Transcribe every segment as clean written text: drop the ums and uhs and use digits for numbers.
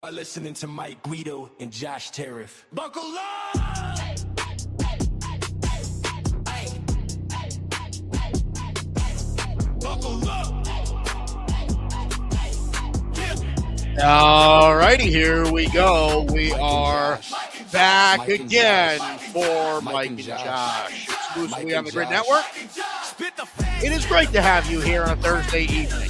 Are listening to Mike Guido and Josh Tariff. Buckle up! Buckle up! All righty, here we go. We are back again for Mike and Josh, exclusively on the Grid Network. It is great to have you here on a Thursday evening.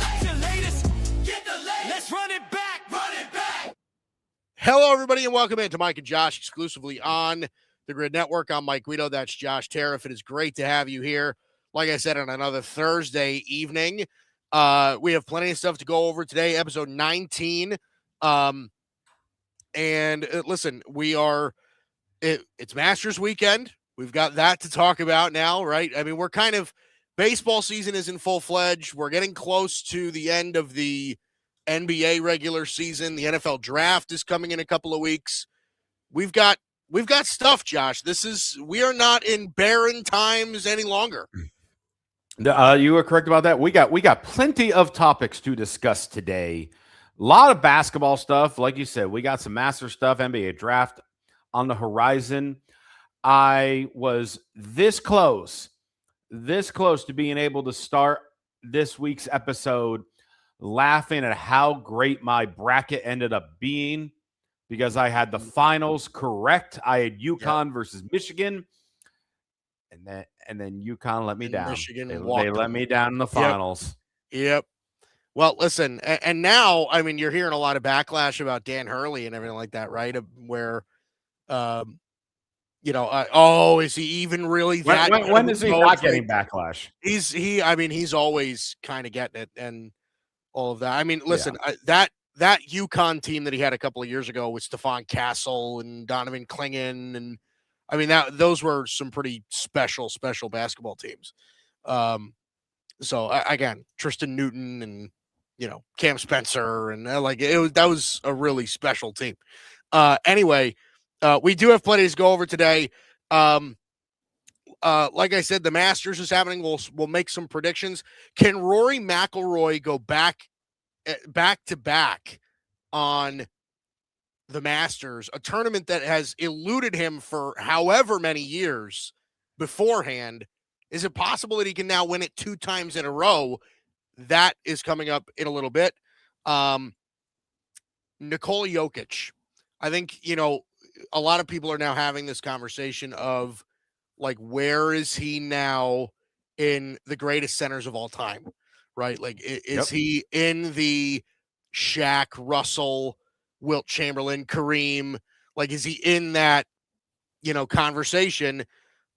Hello, everybody, and welcome into Mike and Josh, exclusively on the Grid Network. I'm Mike Guido. That's Josh Tariff. It is great to have you here, like I said, on another Thursday evening. We have plenty of stuff to go over today, episode 19. Listen, it's Masters weekend. We've got that to talk about now, right? I mean, baseball season is in full-fledged. We're getting close to the end of the NBA regular season. The NFL draft is coming in a couple of weeks. We've got stuff, Josh. We are not in barren times any longer. You were correct about that. We got plenty of topics to discuss today. A lot of basketball stuff. Like you said, we got some master stuff, NBA draft on the horizon. I was this close to being able to start this week's episode laughing at how great my bracket ended up being because I had the finals correct. I had UConn versus Michigan. And then UConn let me down. Michigan they let me down in the finals. Yep. Well, listen, and now, I mean, you're hearing a lot of backlash about Dan Hurley and everything like that, right? Where, is he even really that? When is he not getting backlash? He's always kind of getting it and all of that. I mean, listen, that UConn team that he had a couple of years ago with Stephon Castle and Donovan Clingan and I mean, those were some pretty special basketball teams. So again, Tristan Newton and, Cam Spencer and that was a really special team. Anyway, we do have plenty to go over today. Like I said, the Masters is happening. We'll make some predictions. Can Rory McIlroy go back to back on the Masters, a tournament that has eluded him for however many years beforehand? Is it possible that he can now win it 2 times in a row? That is coming up in a little bit. Nikola Jokic. I think, a lot of people are now having this conversation of where is he now in the greatest centers of all time, right? Is he in the Shaq, Russell, Wilt Chamberlain, Kareem, is he in that, conversation?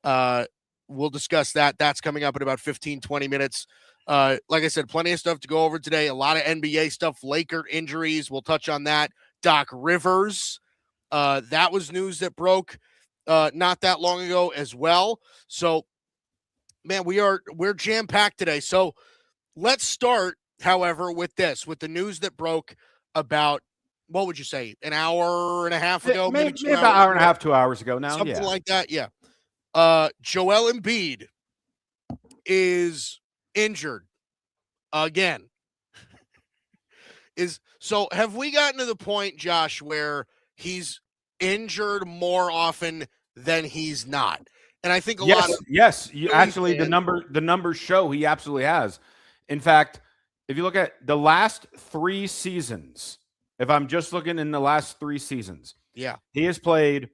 We'll discuss that. That's coming up in about 15, 20 minutes. Like I said, plenty of stuff to go over today. A lot of NBA stuff, Laker injuries. We'll touch on that. Doc Rivers. That was news that broke not that long ago as well. So, man, we're jam-packed today. So let's start, however, with the news that broke about, what would you say, an hour and a half ago? Maybe about an hour and a half, 2 hours ago now. Something like that, yeah. Joel Embiid is injured again. So have we gotten to the point, Josh, where he's injured more often than he's not? And I think a lot of actually the numbers show he absolutely has. In fact, if you look at the last 3 seasons, if I'm just looking in the last 3 seasons, he has played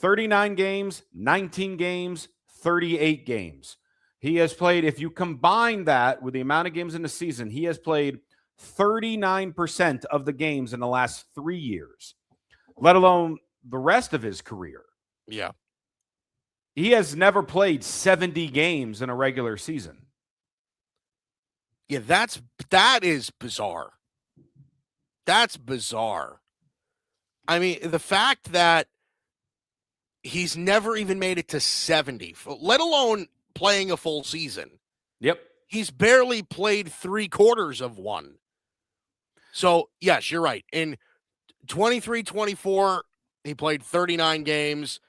39 games, 19 games, 38 games. He has played, if you combine that with the amount of games in the season, he has played 39% of the games in the last 3 years, let alone the rest of his career. Yeah. He has never played 70 games in a regular season. Yeah, that is bizarre. That's bizarre. I mean, the fact that he's never even made it to 70, let alone playing a full season. Yep. He's barely played 3/4 of one. So, yes, you're right. In 23-24, he played 39 games.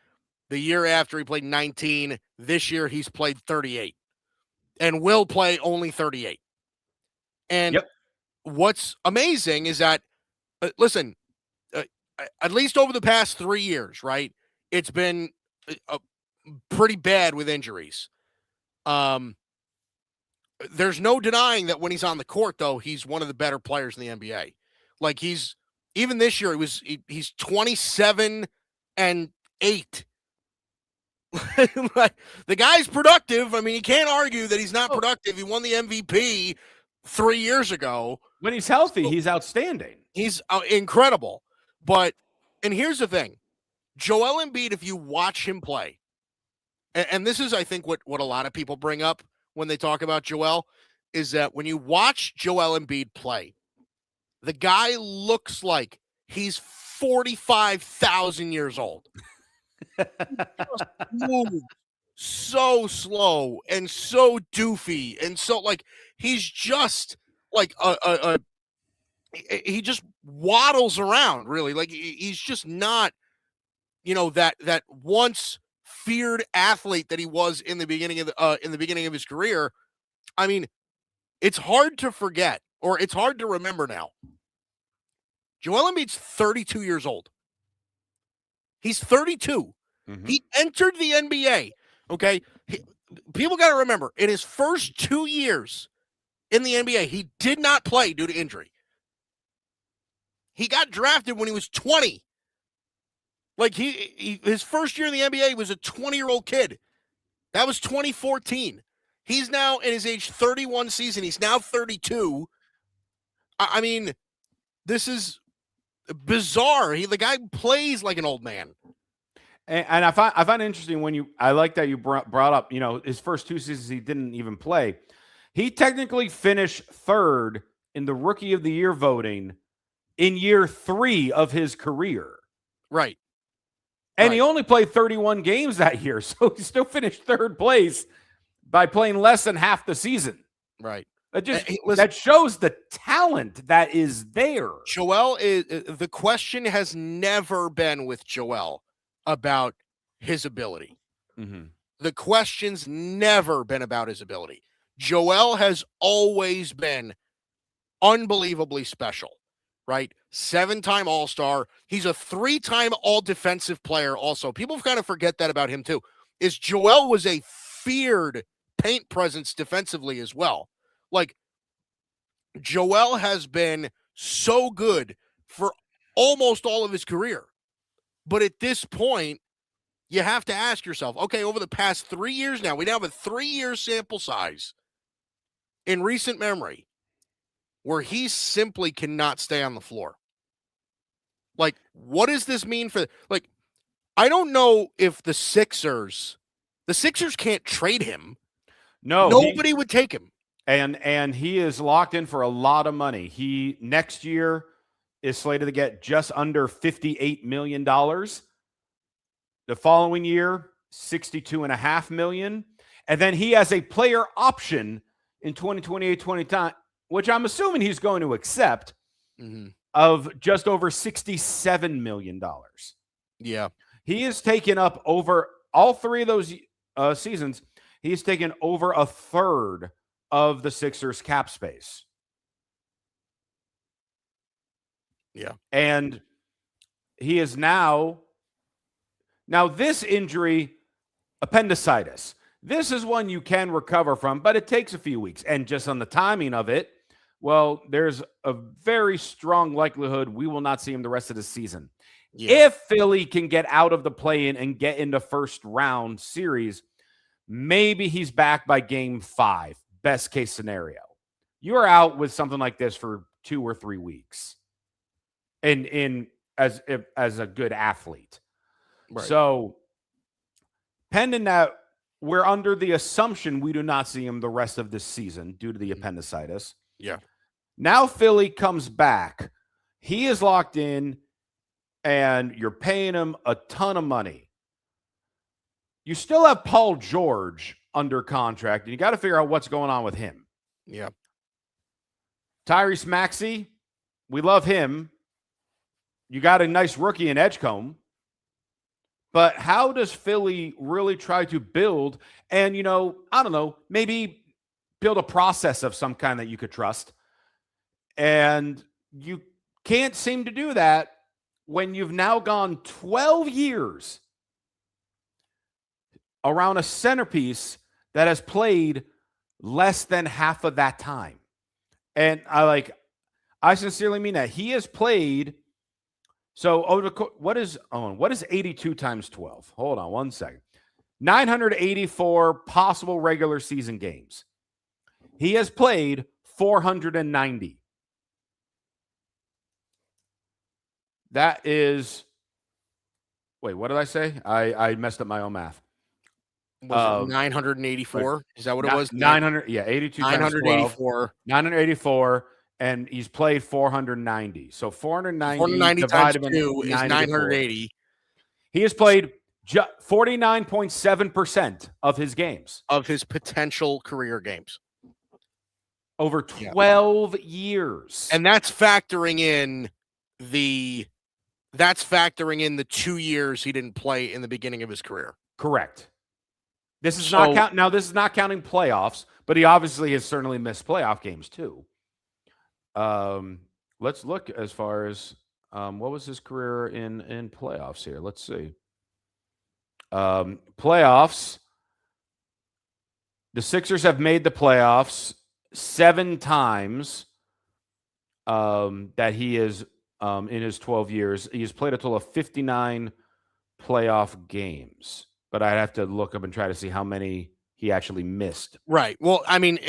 The year after, he played 19. This year, he's played 38 and will play only 38. And what's amazing is that, listen, at least over the past 3 years, right? It's been pretty bad with injuries. There's no denying that when he's on the court, though, he's one of the better players in the NBA. Like even this year, he's 27-8. Like, the guy's productive. I mean, you can't argue that he's not productive. He won the MVP 3 years ago. When he's healthy, he's outstanding. He's incredible. And here's the thing. Joel Embiid, if you watch him play, and this is, I think, what a lot of people bring up when they talk about Joel, is that when you watch Joel Embiid play, the guy looks like he's 45,000 years old. So slow and so doofy, and so, like, he's just like he just waddles around, really. Like, he's just not, that once feared athlete that he was in the beginning of his career. I mean, it's hard to forget, or it's hard to remember now. Joel Embiid's 32 years old. He's 32. Mm-hmm. He entered the NBA. Okay. People got to remember, in his first 2 years in the NBA, he did not play due to injury. He got drafted when he was 20. Like, his first year in the NBA, he was a 20-year-old kid. That was 2014. He's now in his age 31 season. He's now 32. I mean, this is bizarre. The guy plays like an old man. And I find it interesting I like that you brought up, his first 2 seasons he didn't even play. He technically finished third in the Rookie of the Year voting in year 3 of his career. Right. And he only played 31 games that year, so he still finished third place by playing less than half the season. Right. That shows the talent that is there. Joel the question has never been with Joel about his ability. Mm-hmm. The question's never been about his ability. Joel has always been unbelievably special, right? 7-time All-Star. He's a 3-time All-Defensive player also. People kind of forget that about him too, is Joel was a feared paint presence defensively as well. Like, Joel has been so good for almost all of his career. But at this point, you have to ask yourself, okay, over the past 3 years now, we now have a 3-year sample size in recent memory where he simply cannot stay on the floor. Like, what does this mean for, like, I don't know if the Sixers can't trade him. No. Nobody would take him. And he is locked in for a lot of money. He next year is slated to get just under $58 million. The following year, $62.5 million. And then he has a player option in 2028-2029, which I'm assuming he's going to accept, of just over $67 million. Yeah. He has taken up over all 3 of those seasons. He's taken over a third of the Sixers cap space. Yeah. And he is now this injury, appendicitis, this is one you can recover from, but it takes a few weeks. And just on the timing of it, well, there's a very strong likelihood we will not see him the rest of the season. Yeah. If Philly can get out of the play-in and get into first round series, maybe he's back by game 5, best case scenario. You are out with something like this for 2 or 3 weeks. As a good athlete. Right. So pending that, we're under the assumption we do not see him the rest of this season due to the appendicitis. Yeah. Now Philly comes back. He is locked in, and you're paying him a ton of money. You still have Paul George under contract, and you got to figure out what's going on with him. Yeah. Tyrese Maxey, we love him. You got a nice rookie in Edgecombe. But how does Philly really try to build and, I don't know, maybe build a process of some kind that you could trust? And you can't seem to do that when you've now gone 12 years around a centerpiece that has played less than half of that time. And I sincerely mean that. He has played. So what is 82 times 12? Hold on one second. 984 possible regular season games. He has played 490. That is, wait, what did I say? I messed up my own math. Was it 984? Is that what it was? 900, yeah, 82 times 12. 984, and he's played 490. So 490 times 2 is 980. He has played 49.7% of his games. Of his potential career games. Over 12 years. And that's factoring in the 2 years he didn't play in the beginning of his career. Correct. This is not counting playoffs, but he obviously has certainly missed playoff games too. Let's look as far as what was his career in playoffs here. Let's see. Playoffs. The Sixers have made the playoffs 7 times that he is in his 12 years. He has played a total of 59 playoff games. But I'd have to look up and try to see how many he actually missed. Right. Well, I mean,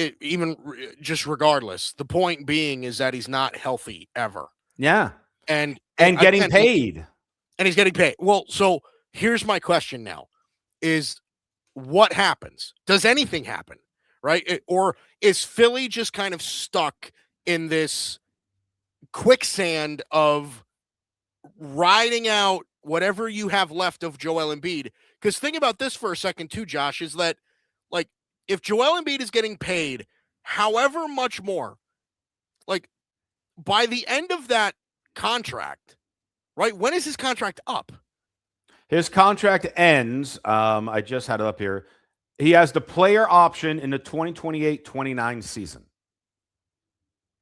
just regardless, the point being is that he's not healthy ever. Yeah. And getting paid. And he's getting paid. Well, so here's my question now is what happens? Does anything happen? Right? Or is Philly just kind of stuck in this quicksand of riding out whatever you have left of Joel Embiid? Because think about this for a second too, Josh, is that like if Joel Embiid is getting paid however much more, like by the end of that contract, right? When is his contract up? His contract ends. I just had it up here. He has the player option in the 2028-29 season.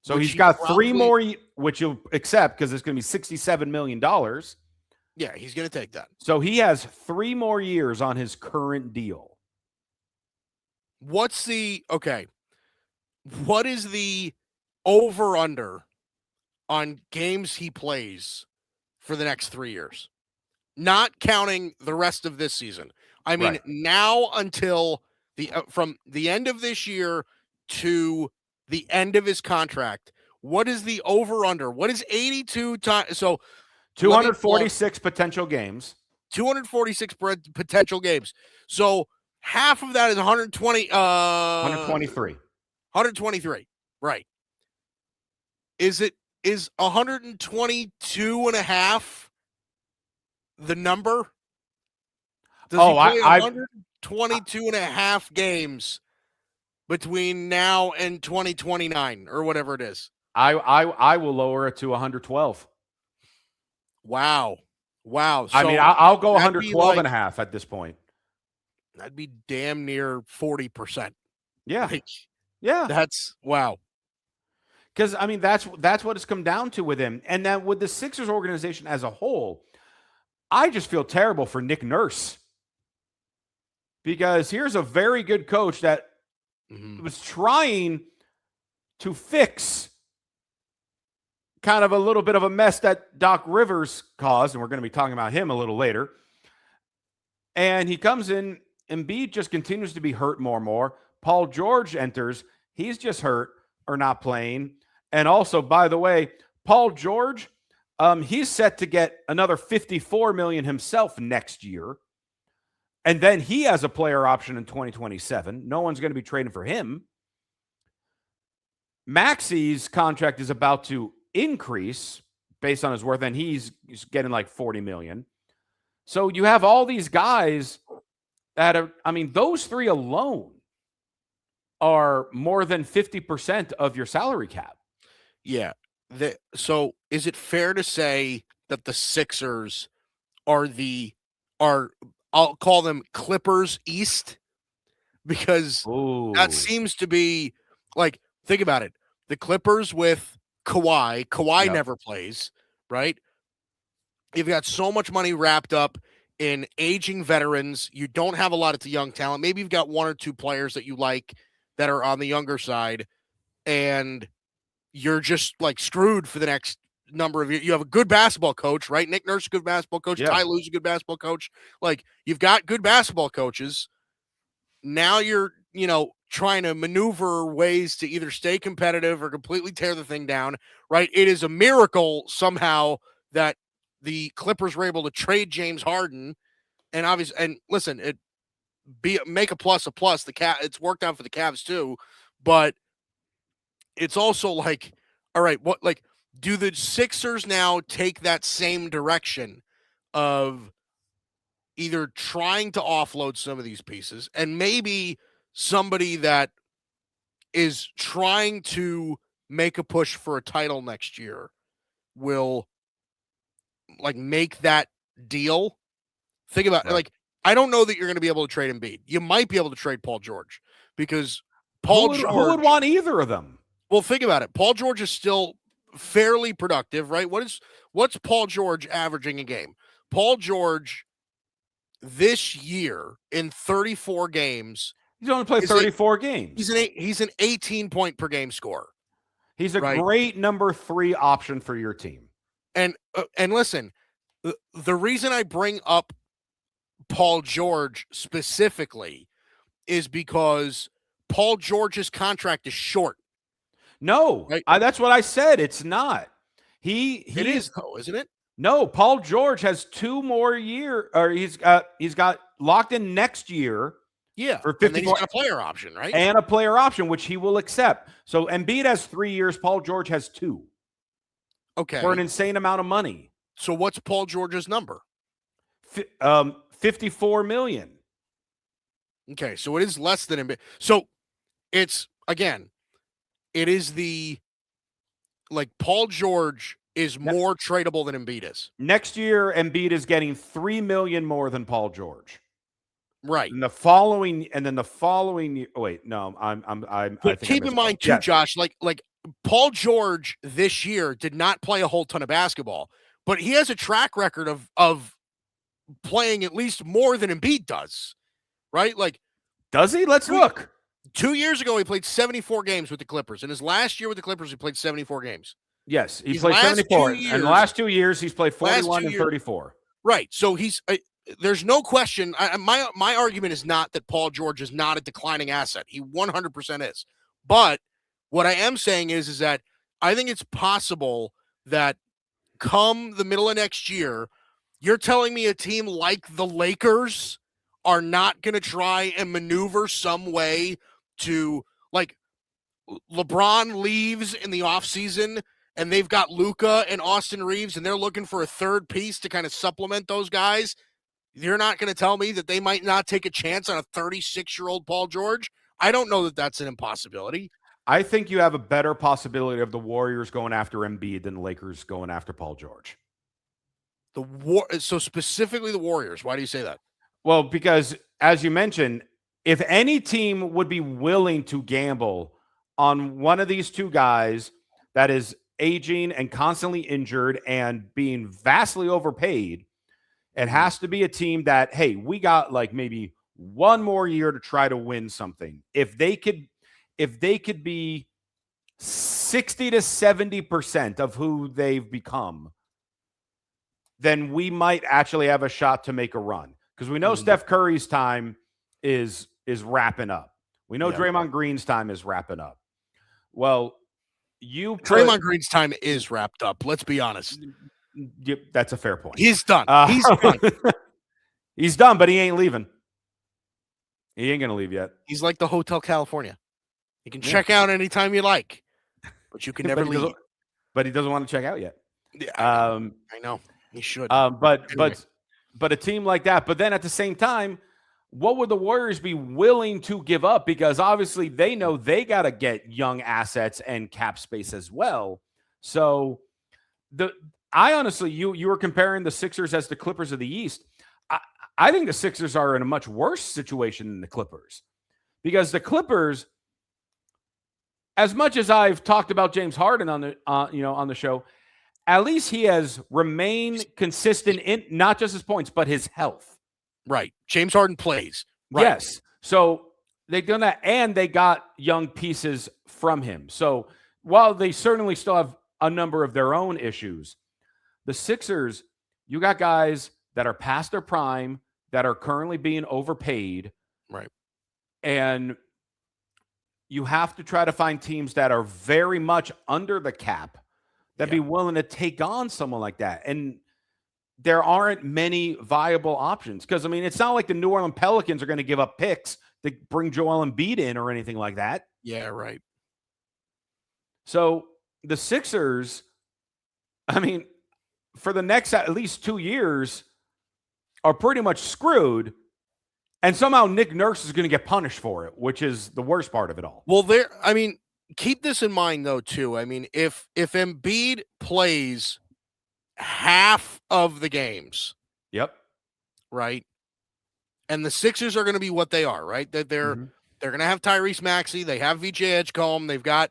So he's got 3 more, which you'll accept because it's going to be $67 million. Yeah, he's going to take that. So he has 3 more years on his current deal. What is the over-under on games he plays for the next 3 years? Not counting the rest of this season. I mean, now until from the end of this year to the end of his contract, what is the over-under? What is 82 times? So 246 potential games. 246 potential games. So half of that is 123. 123. Right. Is 122 and a half the number? Does he play 122 and a half games between now and 2029 or whatever it is? I will lower it to 112. Wow. So I mean, I'll go 112 and a half at this point. That'd be damn near 40%. Yeah. Yeah. That's wow. Because, I mean, that's what it's come down to with him. And then with the Sixers organization as a whole, I just feel terrible for Nick Nurse. Because here's a very good coach that was trying to fix kind of a little bit of a mess that Doc Rivers caused, and we're going to be talking about him a little later. And he comes in, Embiid just continues to be hurt more and more. Paul George enters. He's just hurt or not playing. And also, by the way, Paul George, he's set to get another $54 million himself next year. And then he has a player option in 2027. No one's going to be trading for him. Maxi's contract is about to increase based on his worth, and he's getting like $40 million. So you have all these guys that are, I mean, those 3 alone are more than 50% of your salary cap. Yeah. So is it fair to say that the Sixers are I'll call them Clippers East? Because that seems to be like, think about it. The Clippers with Kawhi never plays, right? You've got so much money wrapped up in aging veterans. You don't have a lot of young talent. Maybe you've got one or two players that you like that are on the younger side, and you're just like screwed for the next number of years. You have a good basketball coach, right? Nick Nurse, a good basketball coach. Yeah. Ty Lue's a good basketball coach. Like, you've got good basketball coaches. Now you're, trying to maneuver ways to either stay competitive or completely tear the thing down, right? It is a miracle somehow that the Clippers were able to trade James Harden, and obviously, and listen, make a plus. It's worked out for the Cavs too, but it's also like, all right, do the Sixers now take that same direction of either trying to offload some of these pieces, and maybe somebody that is trying to make a push for a title next year will make that deal? Think about it. Right. I don't know that you're going to be able to trade Embiid. You might be able to trade Paul George because Paul George. Who would want either of them? Well, think about it. Paul George is still fairly productive, right? What's Paul George averaging a game? Paul George this year in 34 games. He's only played 34 games. He's an 18-point per game scorer. He's a great number 3 option for your team. And listen, the reason I bring up Paul George specifically is because Paul George's contract is short. No, right? That's what I said. It's not. It is though, isn't it? No, Paul George has 2 more years, or he's got locked in next year. Yeah, for 54, and then he's got a player option, right? And a player option, which he will accept. So Embiid has 3 years. Paul George has 2. Okay, for an insane amount of money. So what's Paul George's number? 54 million. Okay, so it is less than Embiid. So it's it is Paul George is more tradable than Embiid is. Next year, Embiid is getting $3 million more than Paul George. Right. And the following year. Oh, wait, no, I think keep in mind too, Josh, like Paul George this year did not play a whole ton of basketball, but he has a track record of playing at least more than Embiid does, right? Does he? Let's look. 2 years ago, he played 74 games with the Clippers. In his last year with the Clippers, he played 74 games. Yes, he played 74. In the last 2 years, he's played 41 and 34. Right. So he's there's no question. My argument is not that Paul George is not a declining asset. He 100% is. But what I am saying is that I think it's possible that come the middle of next year, you're telling me a team like the Lakers are not going to try and maneuver some way to, LeBron leaves in the offseason and they've got Luka and Austin Reeves and they're looking for a third piece to kind of supplement those guys. You're not going to tell me that they might not take a chance on a 36-year-old Paul George? I don't know that that's an impossibility. I think you have a better possibility of the Warriors going after Embiid than the Lakers going after Paul George. So specifically the Warriors. Why do you say that? Well, because as you mentioned, if any team would be willing to gamble on one of these two guys that is aging and constantly injured and being vastly overpaid, it has to be a team that, hey, we got maybe one more year to try to win something. If they could be 60 to 70% of who they've become, then we might actually have a shot to make a run. Because we know Steph Curry's time is wrapping up. We know Draymond Green's time is wrapping up. Well, Draymond Green's time is wrapped up. Let's be honest. That's a fair point. He's done. He's done. He's done, but he ain't leaving. He ain't going to leave yet. He's like the Hotel California. You can check out anytime you like, but you can never leave. But he doesn't want to check out yet. Yeah, I know. He should. But a team like that. But then at the same time, what would the Warriors be willing to give up? Because obviously they know they got to get young assets and cap space as well. So I honestly, you were comparing the Sixers as the Clippers of the East. I think the Sixers are in a much worse situation than the Clippers, because the Clippers, as much as I've talked about James Harden on the show, at least he has remained consistent in not just his points, but his health. Right. James Harden plays. Right. Yes. So they done that, and they got young pieces from him. So while they certainly still have a number of their own issues, the Sixers, you got guys that are past their prime, that are currently being overpaid. Right. And you have to try to find teams that are very much under the cap that'd be willing to take on someone like that. And there aren't many viable options because, I mean, it's not like the New Orleans Pelicans are going to give up picks to bring Joel Embiid in or anything like that. Yeah, right. So the Sixers, I mean, for the next at least 2 years are pretty much screwed. And somehow Nick Nurse is going to get punished for it, which is the worst part of it all. Well, keep this in mind, though, too. I mean, if Embiid plays half of the games, yep, right, and the Sixers are going to be what they are, right? That they're going to have Tyrese Maxey, they have VJ Edgecombe, they've got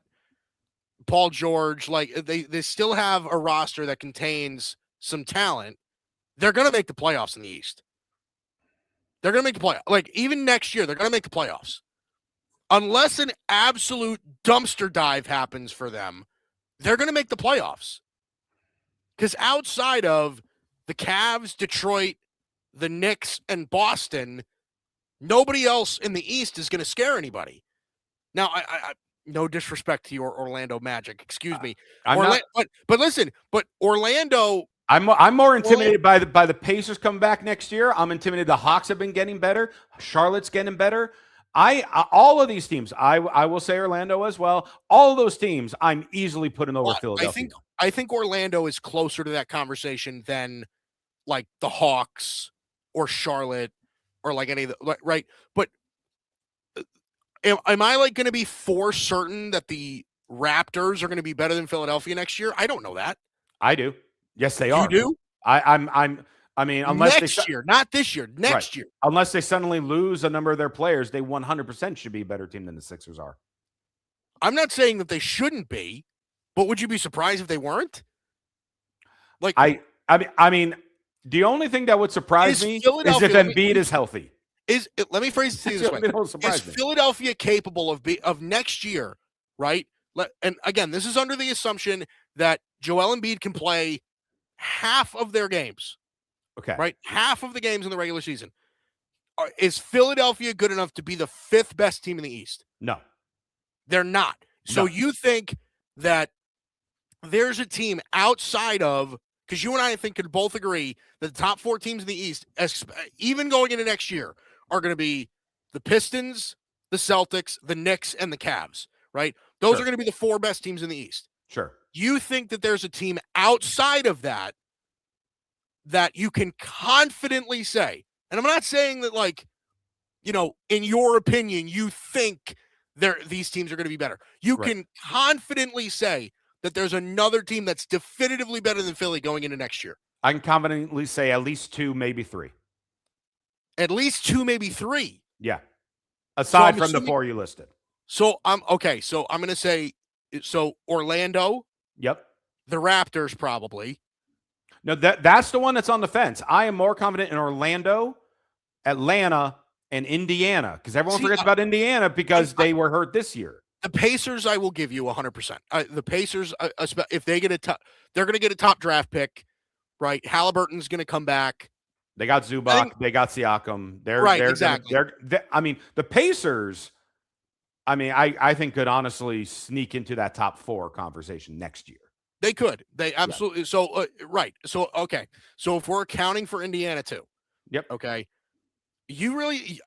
Paul George. Like they still have a roster that contains some talent. They're going to make the playoffs in the East. They're going to make the playoffs. Like even next year, they're going to make the playoffs. Unless an absolute dumpster dive happens for them, they're going to make the playoffs. Because outside of the Cavs, Detroit, the Knicks, and Boston, nobody else in the East is going to scare anybody. Now, I no disrespect to your Orlando Magic, excuse me. But listen, Orlando. I'm more intimidated by the Pacers coming back next year. I'm intimidated. The Hawks have been getting better. Charlotte's getting better. All of these teams, I will say Orlando as well. All of those teams, I'm easily putting over Philadelphia. I think Orlando is closer to that conversation than like the Hawks or Charlotte or like any of the right. But am I like going to be for certain that the Raptors are going to be better than Philadelphia next year? I don't know that. I do. Yes, they are. You do? I mean, unless next year, not this year, next year. Unless they suddenly lose a number of their players, they 100% should be a better team than the Sixers are. I'm not saying that they shouldn't be, but would you be surprised if they weren't? Like I mean, the only thing that would surprise me is if Embiid is healthy. Let me phrase it this way: is Philadelphia capable of next year? Right, and again, this is under the assumption that Joel Embiid can play half of their games. Okay. Right? Half of the games in the regular season. Is Philadelphia good enough to be the fifth best team in the East? No. They're not. So you think that there's a team outside of, because you and I think could both agree that the top four teams in the East, even going into next year, are going to be the Pistons, the Celtics, the Knicks, and the Cavs, right? Those are going to be the four best teams in the East. Sure. You think that there's a team outside of that you can confidently say, and I'm not saying that like, you know, in your opinion, you think these teams are going to be better. You can confidently say that there's another team that's definitively better than Philly going into next year. I can confidently say at least two, maybe three. At least two, maybe three. Yeah. Aside from the four you listed. So I'm going to say, Orlando. Yep. The Raptors probably. No, that's the one that's on the fence. I am more confident in Orlando, Atlanta, and Indiana because everyone forgets about Indiana because they were hurt this year. The Pacers, I will give you 100%. The Pacers, if they get they're going to get a top draft pick, right? Halliburton's going to come back. They got Zubac. They got Siakam. They're exactly. I mean, the Pacers. I mean, I think could honestly sneak into that top four conversation next year. They could. They absolutely. Yeah. So, right. So, okay. So, if we're accounting for Indiana too. Yep. Okay. You really,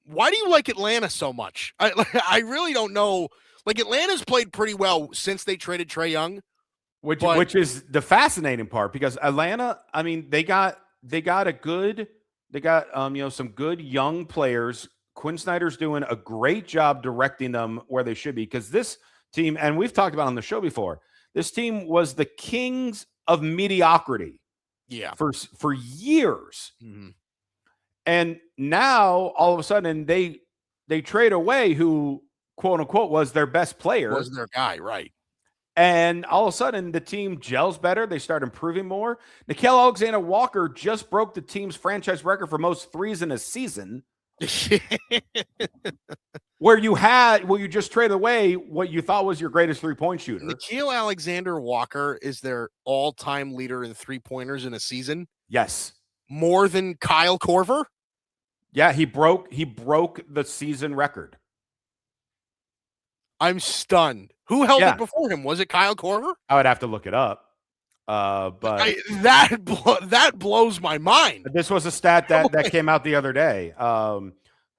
why do you like Atlanta so much? I really don't know. Like, Atlanta's played pretty well since they traded Trae Young. Which is the fascinating part because Atlanta, I mean, they got some good young players. Quinn Snyder's doing a great job directing them where they should be because this team, and we've talked about on the show before, this team was the kings of mediocrity. Yeah. For years. Mm-hmm. And now all of a sudden they trade away who quote unquote was their best player. Was their guy, right. And all of a sudden, the team gels better. They start improving more. Nickeil Alexander-Walker just broke the team's franchise record for most threes in a season. where you just traded away what you thought was your greatest three-point shooter. Nickeil Alexander-Walker is their all-time leader in three-pointers in a season. Yes. More than Kyle Korver? Yeah, he broke the season record. I'm stunned. Who held it before him? Was it Kyle Korver? I would have to look it up. But that blows my mind. This was a stat that came out the other day.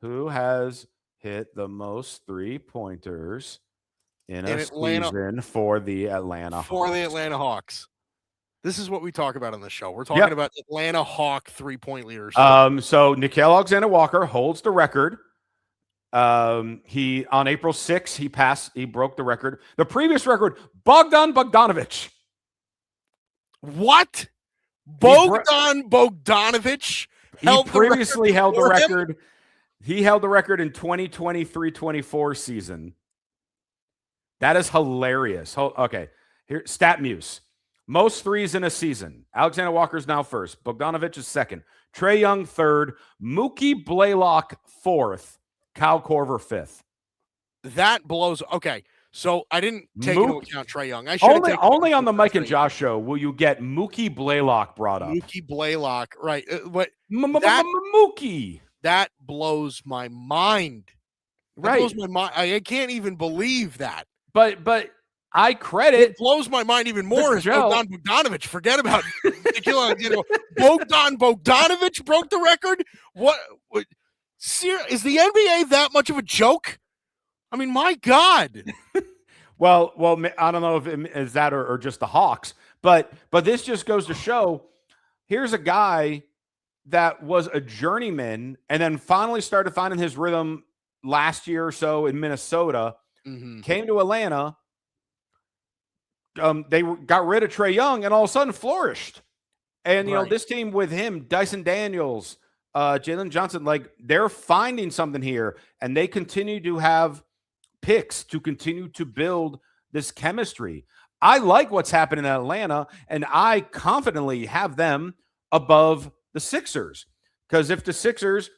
Who has hit the most three-pointers in a season for the Atlanta Hawks? This is what we talk about on the show. We're talking about Atlanta Hawk three-point leaders. So Nickeil Alexander-Walker holds the record. He on April 6th, he broke the record. The previous record, Bogdanovich. What? Bogdanovich held the record. He held the record in 2023-24 season. That is hilarious. Okay, here, StatMuse. Most threes in a season. Alexander Walker's now first. Bogdanovich is second. Trae Young third. Mookie Blaylock fourth. Kyle Korver fifth. That blows. Okay, so I didn't take into account Trae Young. I should only on the Mike and Josh show will you get Mookie Blaylock brought up. Mookie Blaylock, right? Mookie. That blows my mind. That blows my mind. I can't even believe that. But I credit. It blows my mind even more is Bogdanovich. Forget about Nickeil Alexander. Bogdanovich broke the record. What? Is the NBA that much of a joke? I mean, my God. well, I don't know if it is that or just the Hawks, but this just goes to show. Here's a guy that was a journeyman and then finally started finding his rhythm last year or so in Minnesota. Mm-hmm. Came to Atlanta. They got rid of Trae Young and all of a sudden flourished. And, you know, this team with him, Dyson Daniels, Jalen Johnson, like they're finding something here and they continue to have picks to continue to build this chemistry. I like what's happening in Atlanta and I confidently have them above the Sixers. Because if the Sixers,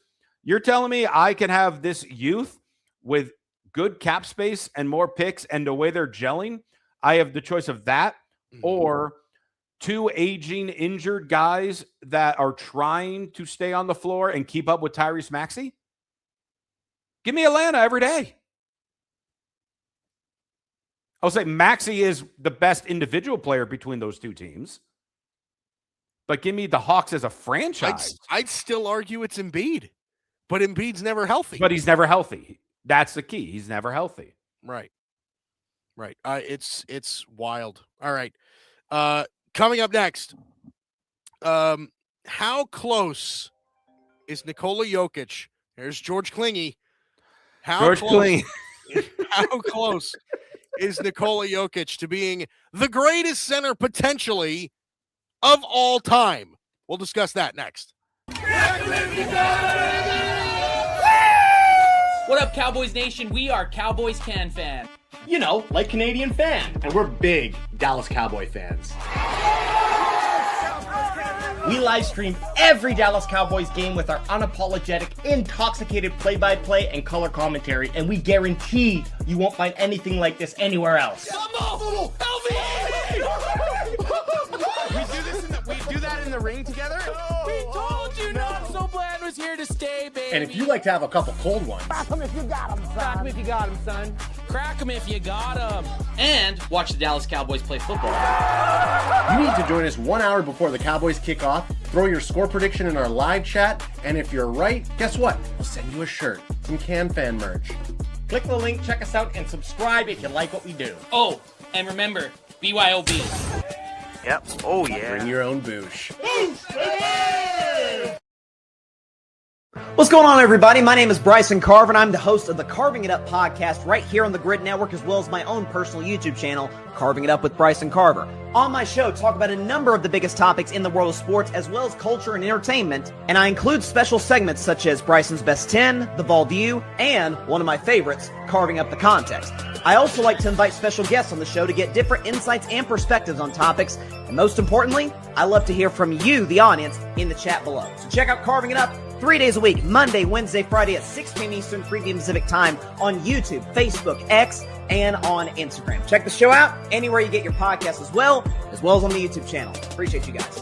you're telling me I can have this youth with good cap space and more picks and the way they're gelling, I have the choice of that or two aging, injured guys that are trying to stay on the floor and keep up with Tyrese Maxey? Give me Atlanta every day. I'll say Maxey is the best individual player between those two teams. But give me the Hawks as a franchise. I'd still argue it's Embiid. But Embiid's never healthy. But he's never healthy. That's the key. He's never healthy. Right. It's wild. All right. Coming up next, how close is Nikola Jokic? There's George Clingy. How close is Nikola Jokic to being the greatest center potentially of all time? We'll discuss that next. What up, Cowboys Nation? We are Cowboys Can Fan. You know, like Canadian fan. And we're big Dallas Cowboy fans. We live stream every Dallas Cowboys game with our unapologetic, intoxicated play-by-play and color commentary, and we guarantee you won't find anything like this anywhere else. We do that in the ring together? We told you not. So Bland was here to stay, baby. And if you like to have a couple cold ones, Crack 'em if you got 'em, son. Crack 'em if you got 'em, son. Crack 'em if you got 'em. And watch the Dallas Cowboys play football. you need to join us 1 hour before the Cowboys kick off, throw your score prediction in our live chat, and if you're right, guess what? We'll send you a shirt, some Can Fan merch. Click the link, check us out, and subscribe if you like what we do. Oh, and remember, BYOB. Yep. Oh, yeah. Bring your own boosh. What's going on, everybody? My name is Bryson Carver, and I'm the host of the Carving It Up podcast right here on the Grid Network, as well as my own personal YouTube channel, Carving It Up with Bryson Carver. On my show, talk about a number of the biggest topics in the world of sports, as well as culture and entertainment, and I include special segments such as Bryson's Best 10, The Ball View, and one of my favorites, Carving Up the Context. I also like to invite special guests on the show to get different insights and perspectives on topics, and most importantly, I love to hear from you, the audience, in the chat below. So check out Carving It Up 3 days a week, Monday, Wednesday, Friday at 6 p.m. Eastern, 3 p.m. Pacific time on YouTube, Facebook, X, and on Instagram. Check the show out anywhere you get your podcasts as well as on the YouTube channel. Appreciate you guys.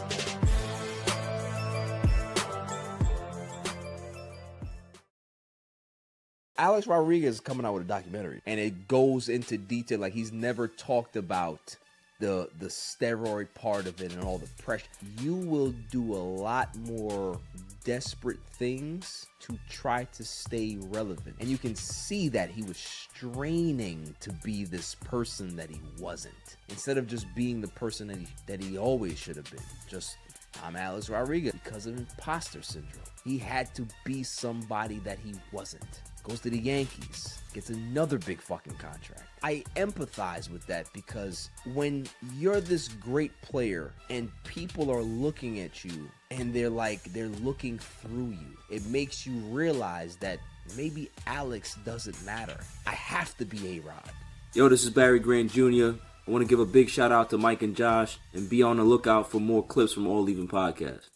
Alex Rodriguez is coming out with a documentary, and it goes into detail. Like, he's never talked about the steroid part of it and all the pressure. You will do a lot more desperate things to try to stay relevant, and you can see that he was straining to be this person that he wasn't, instead of just being the person that he always should have been. Just, I'm Alex Rodriguez, because of imposter syndrome. He had to be somebody that he wasn't. Goes to the Yankees, gets another big fucking contract. I empathize with that, because when you're this great player and people are looking at you and they're looking through you, it makes you realize that maybe Alex doesn't matter. I have to be A-Rod. Yo, this is Barry Grant Jr. I want to give a big shout out to Mike and Josh, and be on the lookout for more clips from All Even Podcast.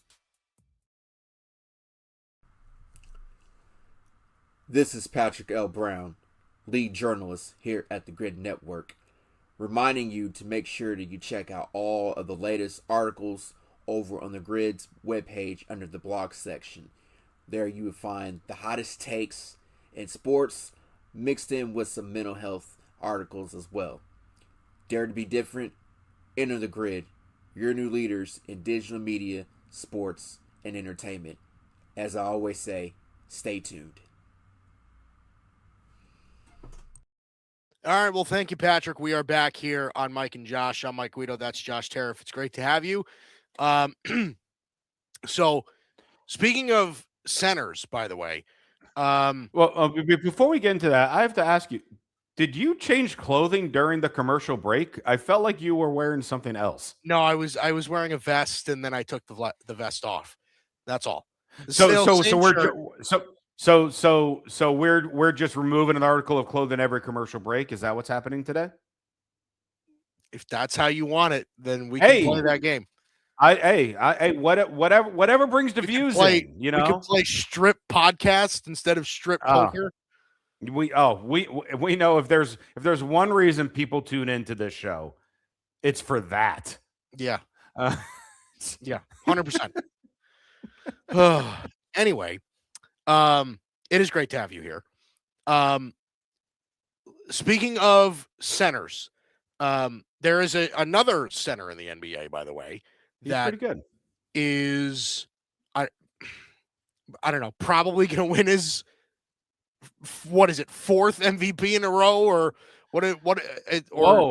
This is Patrick L. Brown, lead journalist here at the Grid Network, reminding you to make sure that you check out all of the latest articles over on the Grid's webpage under the blog section. There you will find the hottest takes in sports, mixed in with some mental health articles as well. Dare to be different? Enter the Grid, your new leaders in digital media, sports, and entertainment. As I always say, stay tuned. All right, well, thank you, Patrick. We are back here on Mike and Josh. I'm Mike Guido. That's Josh Tariff. It's great to have you. So, speaking of centers, by the way, before we get into that, I have to ask you: did you change clothing during the commercial break? I felt like you were wearing something else. No, I was wearing a vest, and then I took the vest off. That's all. So we're just removing an article of clothing every commercial break. Is that what's happening today? If that's how you want it, then we can play that game. Whatever brings the views in, you know. We can play strip podcast instead of strip poker. We know if there's one reason people tune into this show, it's for that. Yeah. Yeah, 100%. Anyway, it is great to have you here. Speaking of centers, there is another center in the NBA, by the way. He's pretty good. Is I don't know, probably going to win his fourth MVP in a row, or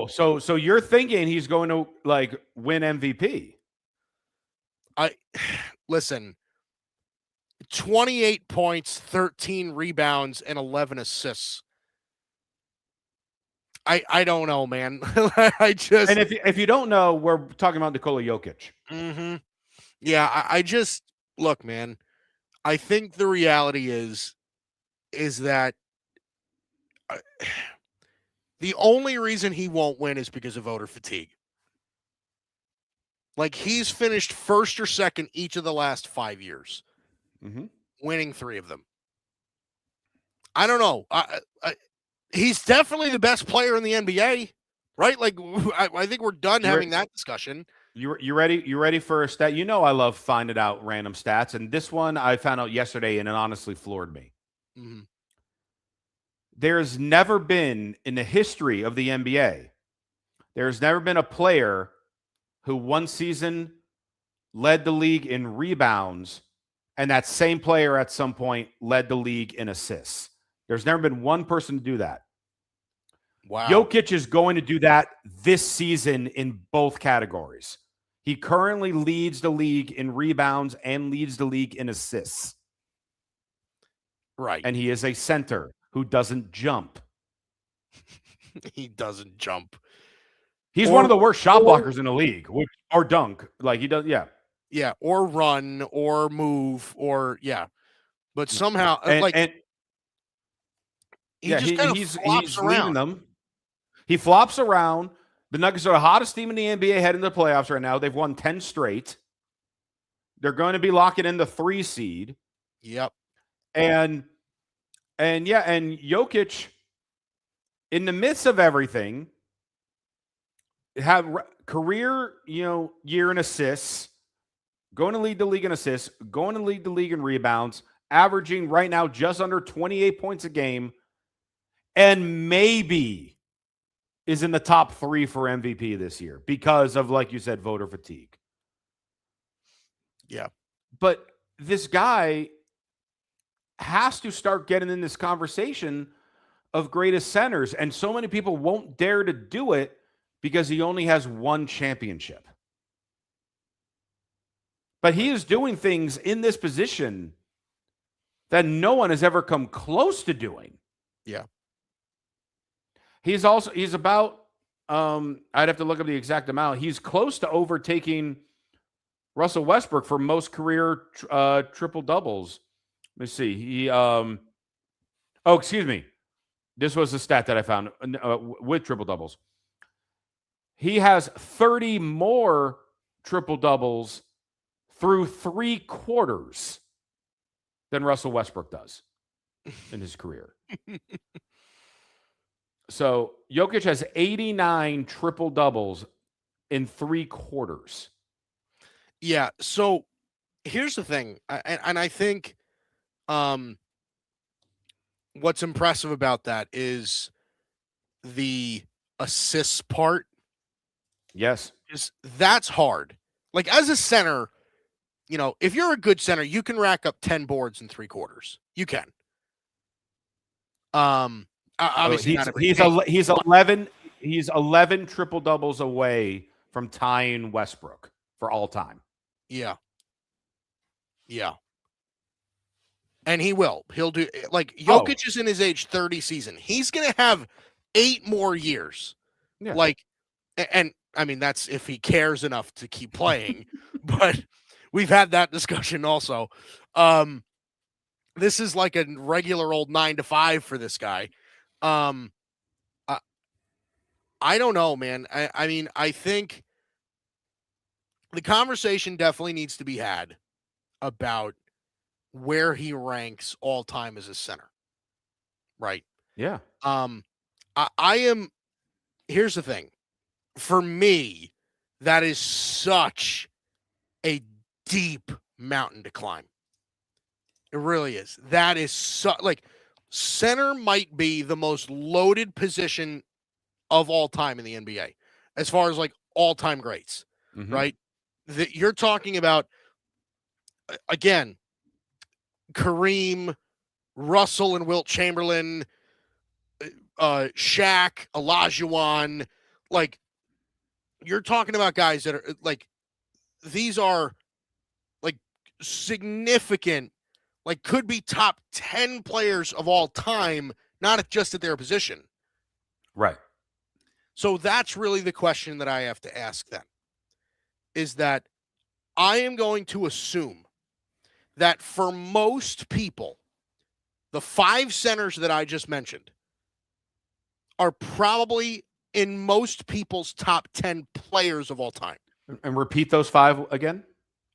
so you're thinking he's going to win MVP? Listen, 28 points, 13 rebounds, and 11 assists. I don't know, man. And if you don't know, we're talking about Nikola Jokic. Mm-hmm. Yeah, I just look, man. I think the reality is that the only reason he won't win is because of voter fatigue. Like, he's finished first or second each of the last 5 years, winning 3 of them. I don't know. He's definitely the best player in the NBA, right? Like, I think we're done having that discussion. You ready? You ready for a stat? You know I love finding out random stats, and this one I found out yesterday, and it honestly floored me. Mm-hmm. There's never been, in the history of the NBA, there's never been a player who one season led the league in rebounds, and that same player at some point led the league in assists. There's never been one person to do that. Wow. Jokic is going to do that this season in both categories. He currently leads the league in rebounds and leads the league in assists. Right. And he is a center who doesn't jump. He doesn't jump. He's one of the worst shot blockers in the league, or dunk. Like he does, yeah. Yeah, or run, or move, or But somehow, he just kind of flops around. Leading them. He flops around. The Nuggets are the hottest team in the NBA heading to the playoffs right now. They've won 10 straight. They're going to be locking in the 3 seed. Yep. And Jokic, in the midst of everything, have career, year in assists, going to lead the league in assists, going to lead the league in rebounds, averaging right now just under 28 points a game, and maybe is in the top 3 for MVP this year because of, like you said, voter fatigue. Yeah. But this guy has to start getting in this conversation of greatest centers, and so many people won't dare to do it because he only has 1 championship. But he is doing things in this position that no one has ever come close to doing. Yeah. He's about, I'd have to look up the exact amount. He's close to overtaking Russell Westbrook for most career triple doubles. Let me see. Excuse me. This was the stat that I found with triple doubles. He has 30 more triple doubles through 3 quarters than Russell Westbrook does in his career. So Jokic has 89 triple doubles in 3 quarters. Yeah. So here's the thing. And I think what's impressive about that is the assists part. Yes. That's hard. Like, as a center, if you're a good center, you can rack up 10 boards in 3 quarters. You can. Obviously, he's 11 triple doubles away from tying Westbrook for all time. Yeah. And he will. He'll do, like, Jokic is in his age 30 season. He's going to have 8 more years. Yeah. Like, and I mean, that's if he cares enough to keep playing, but we've had that discussion also. This is like a regular old 9 to 5 for this guy. I don't know, man. I mean, I think the conversation definitely needs to be had about where he ranks all time as a center. Right. Yeah. Here's the thing. For me, that is such a deep mountain to climb. It really is. That is center might be the most loaded position of all time in the NBA, as far as like all-time greats, right? You're talking about, again, Kareem, Russell and Wilt Chamberlain, Shaq, Olajuwon, like, you're talking about guys that are like, these are like significant, like, could be top 10 players of all time, not just at their position. Right. So that's really the question that I have to ask then, is that I am going to assume that for most people, the 5 centers that I just mentioned are probably in most people's top 10 players of all time. And repeat those 5 again.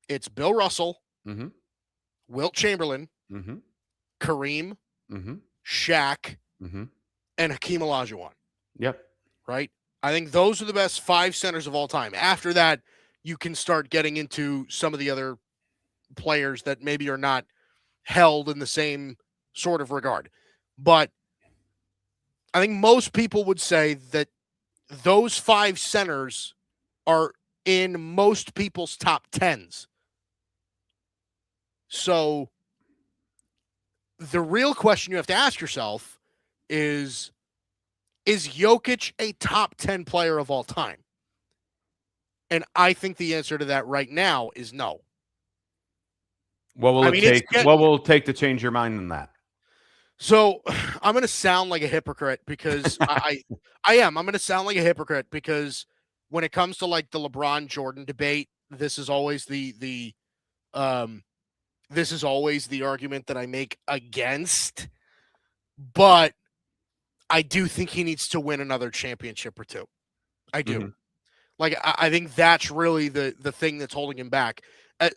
It's Bill Russell, Mm-hmm. Wilt Chamberlain, Mm-hmm. Kareem, Mm-hmm. Shaq, Mm-hmm. and Hakeem Olajuwon. Yep. Right? I think those are the best 5 centers of all time. After that, you can start getting into some of the other players that maybe are not held in the same sort of regard. But I think most people would say that those 5 centers are in most people's top 10s. So the real question you have to ask yourself is Jokic a top 10 player of all time? And I think the answer to that right now is no. What will it take to change your mind on that? So I'm going to sound like a hypocrite because I am. I'm going to sound like a hypocrite because when it comes to like the LeBron Jordan debate, this is always the argument that I make against. But I do think he needs to win another championship or two. I do. Mm-hmm. Like I think that's really the thing that's holding him back.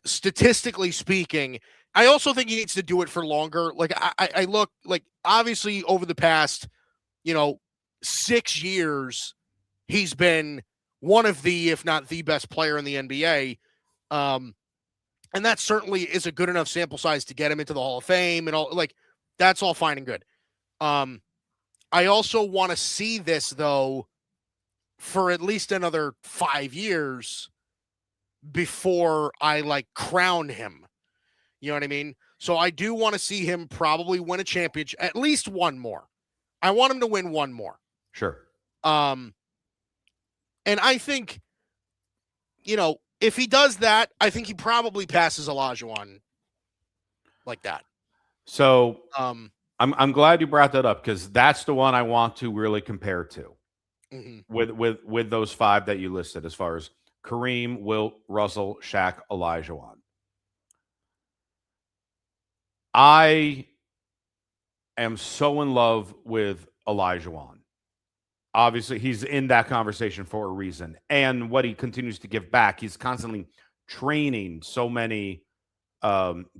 Statistically speaking, I also think he needs to do it for longer. Like I look like obviously over the past, 6 years, he's been one of the, if not the best player in the NBA. And that certainly is a good enough sample size to get him into the Hall of Fame and all. Like that's all fine and good. I also want to see this though for at least another 5 years before I like crown him. You know what I mean? So I do want to see him probably win a championship, at least one more. I want him to win one more. Sure. And I think, if he does that, I think he probably passes Olajuwon like that. So I'm glad you brought that up because that's the one I want to really compare to with those 5 that you listed as far as Kareem, Wilt, Russell, Shaq, Olajuwon. I am so in love with Olajuwon. Obviously, he's in that conversation for a reason. And what he continues to give back, he's constantly training so many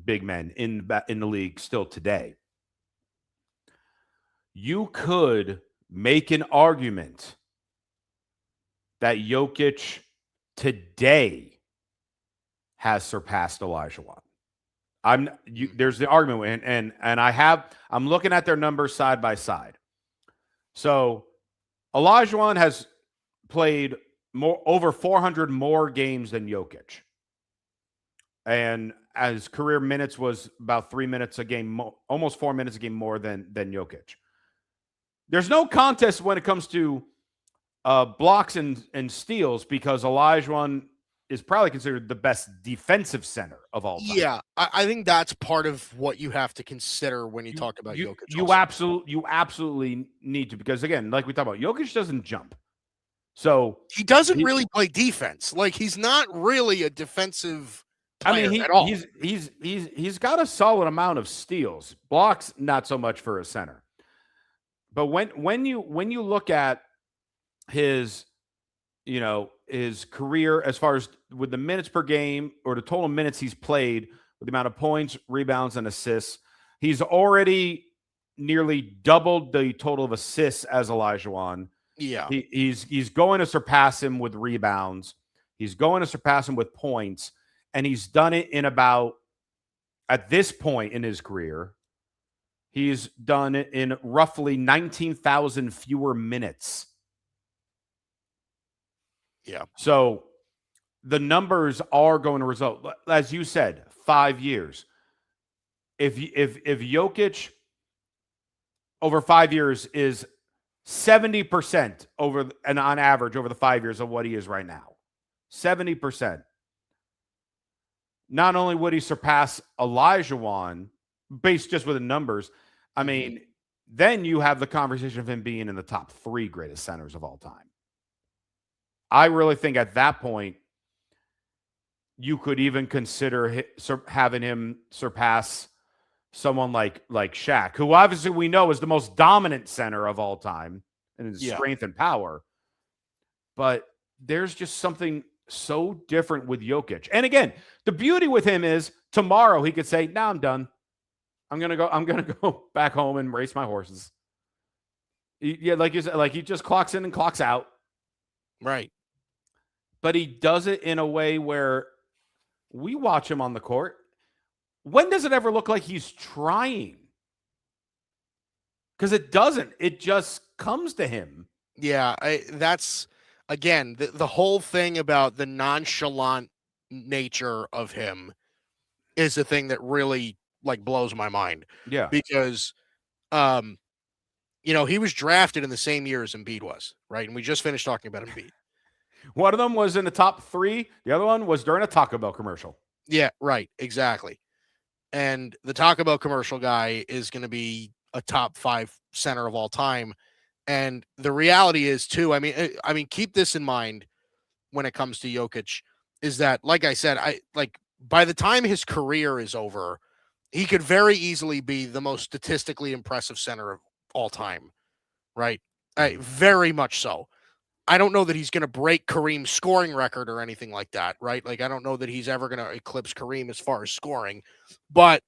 big men in the league still today. You could make an argument that Jokic today has surpassed Olajuwon. There's the argument, and I'm looking at their numbers side by side. So Olajuwon has played over 400 more games than Jokic, and his career minutes was about 3 minutes a game, almost 4 minutes a game more than Jokic. There's no contest when it comes to blocks and steals because Olajuwon is probably considered the best defensive center of all time. Yeah, I think that's part of what you have to consider when you talk about Jokic. You absolutely need to, because again, like we talked about, Jokic doesn't jump. So he doesn't really play defense. Like he's not really a defensive player at all. He's got a solid amount of steals. Blocks, not so much for a center. But when you look at his his career as far as with the minutes per game or the total minutes he's played with the amount of points, rebounds, and assists, he's already nearly doubled the total of assists as Olajuwon. Yeah. He's going to surpass him with rebounds. He's going to surpass him with points. And he's done it in about, at this point in his career, he's done it in roughly 19,000 fewer minutes. Yeah. So the numbers are going to result, as you said, 5 years. If Jokic over 5 years is 70% over, and on average over the 5 years of what he is right now, 70%. Not only would he surpass Olajuwon based just with the numbers, I mean, then you have the conversation of him being in the top 3 greatest centers of all time. I really think at that point, you could even consider having him surpass someone like Shaq, who obviously we know is the most dominant center of all time in his strength and power. But there's just something so different with Jokic. And again, the beauty with him is tomorrow he could say, "No, I'm done. I'm gonna go back home and race my horses." Like you said, like he just clocks in and clocks out. Right. But he does it in a way where we watch him on the court. When does it ever look like he's trying? Because it doesn't. It just comes to him. Yeah, that's, again, the whole thing about the nonchalant nature of him is the thing that really, like, blows my mind. Yeah. Because, he was drafted in the same year as Embiid was, right? And we just finished talking about Embiid. One of them was in the top 3. The other one was during a Taco Bell commercial. Yeah, right. Exactly. And the Taco Bell commercial guy is going to be a top 5 center of all time. And the reality is too, I mean, keep this in mind when it comes to Jokic, is that, like I said, by the time his career is over, he could very easily be the most statistically impressive center of all time, right? Very much so. I don't know that he's going to break Kareem's scoring record or anything like that, right? Like, I don't know that he's ever going to eclipse Kareem as far as scoring, but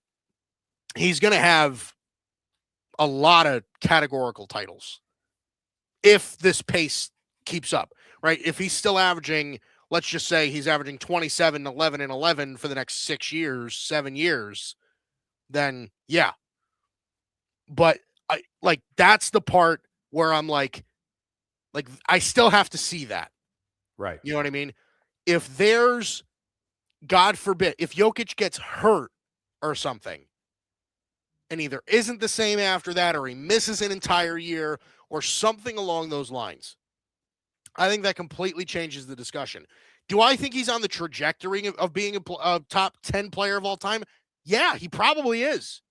he's going to have a lot of categorical titles if this pace keeps up, right? If he's still averaging, let's just say he's averaging 27, 11, and 11 for the next 7 years, then yeah. But that's the part where I'm like, I still have to see that. Right. You know what I mean? If there's, God forbid, if Jokic gets hurt or something and either isn't the same after that or he misses an entire year or something along those lines, I think that completely changes the discussion. Do I think he's on the trajectory of being a top 10 player of all time? Yeah, he probably is.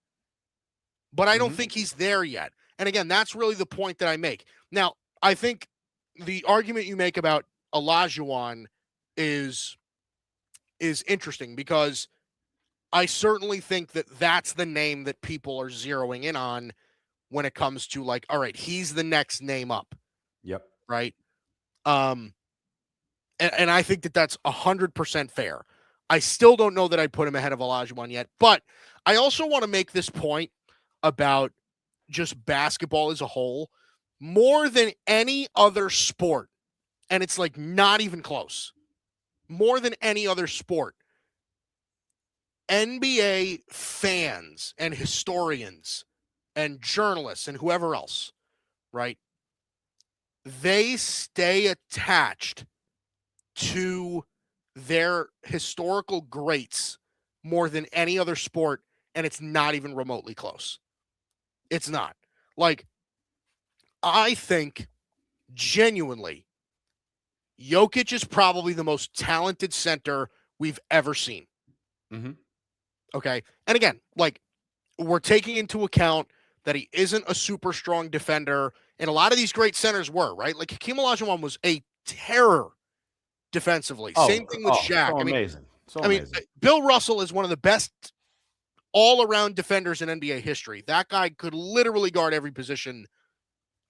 But I don't think he's there yet. And again, that's really the point that I make. Now, I think the argument you make about Olajuwon is interesting, because I certainly think that that's the name that people are zeroing in on when it comes to, like, all right, he's the next name up. Yep. Right. And I think that that's 100% fair. I still don't know that I'd put him ahead of Olajuwon yet, but I also want to make this point about just basketball as a whole. More than any other sport, and it's like not even close, more than any other sport, NBA fans and historians and journalists and whoever else, right? They stay attached to their historical greats more than any other sport, and it's not even remotely close. It's not. Like, I think genuinely Jokic is probably the most talented center we've ever seen. Mm-hmm. Okay. And again, like, we're taking into account that he isn't a super strong defender, and a lot of these great centers were, right? Like, Hakeem Olajuwon was a terror defensively. Same thing with Shaq. So amazing. I mean, Bill Russell is one of the best all-around defenders in NBA history. That guy could literally guard every position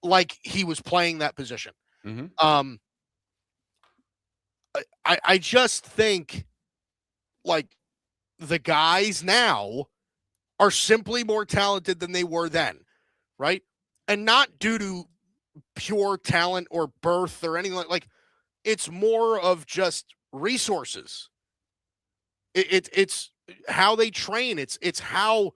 like he was playing that position. Mm-hmm. I just think, like, the guys now are simply more talented than they were then, right? And not due to pure talent or birth or anything like it's more of just resources. It's how they train. It's how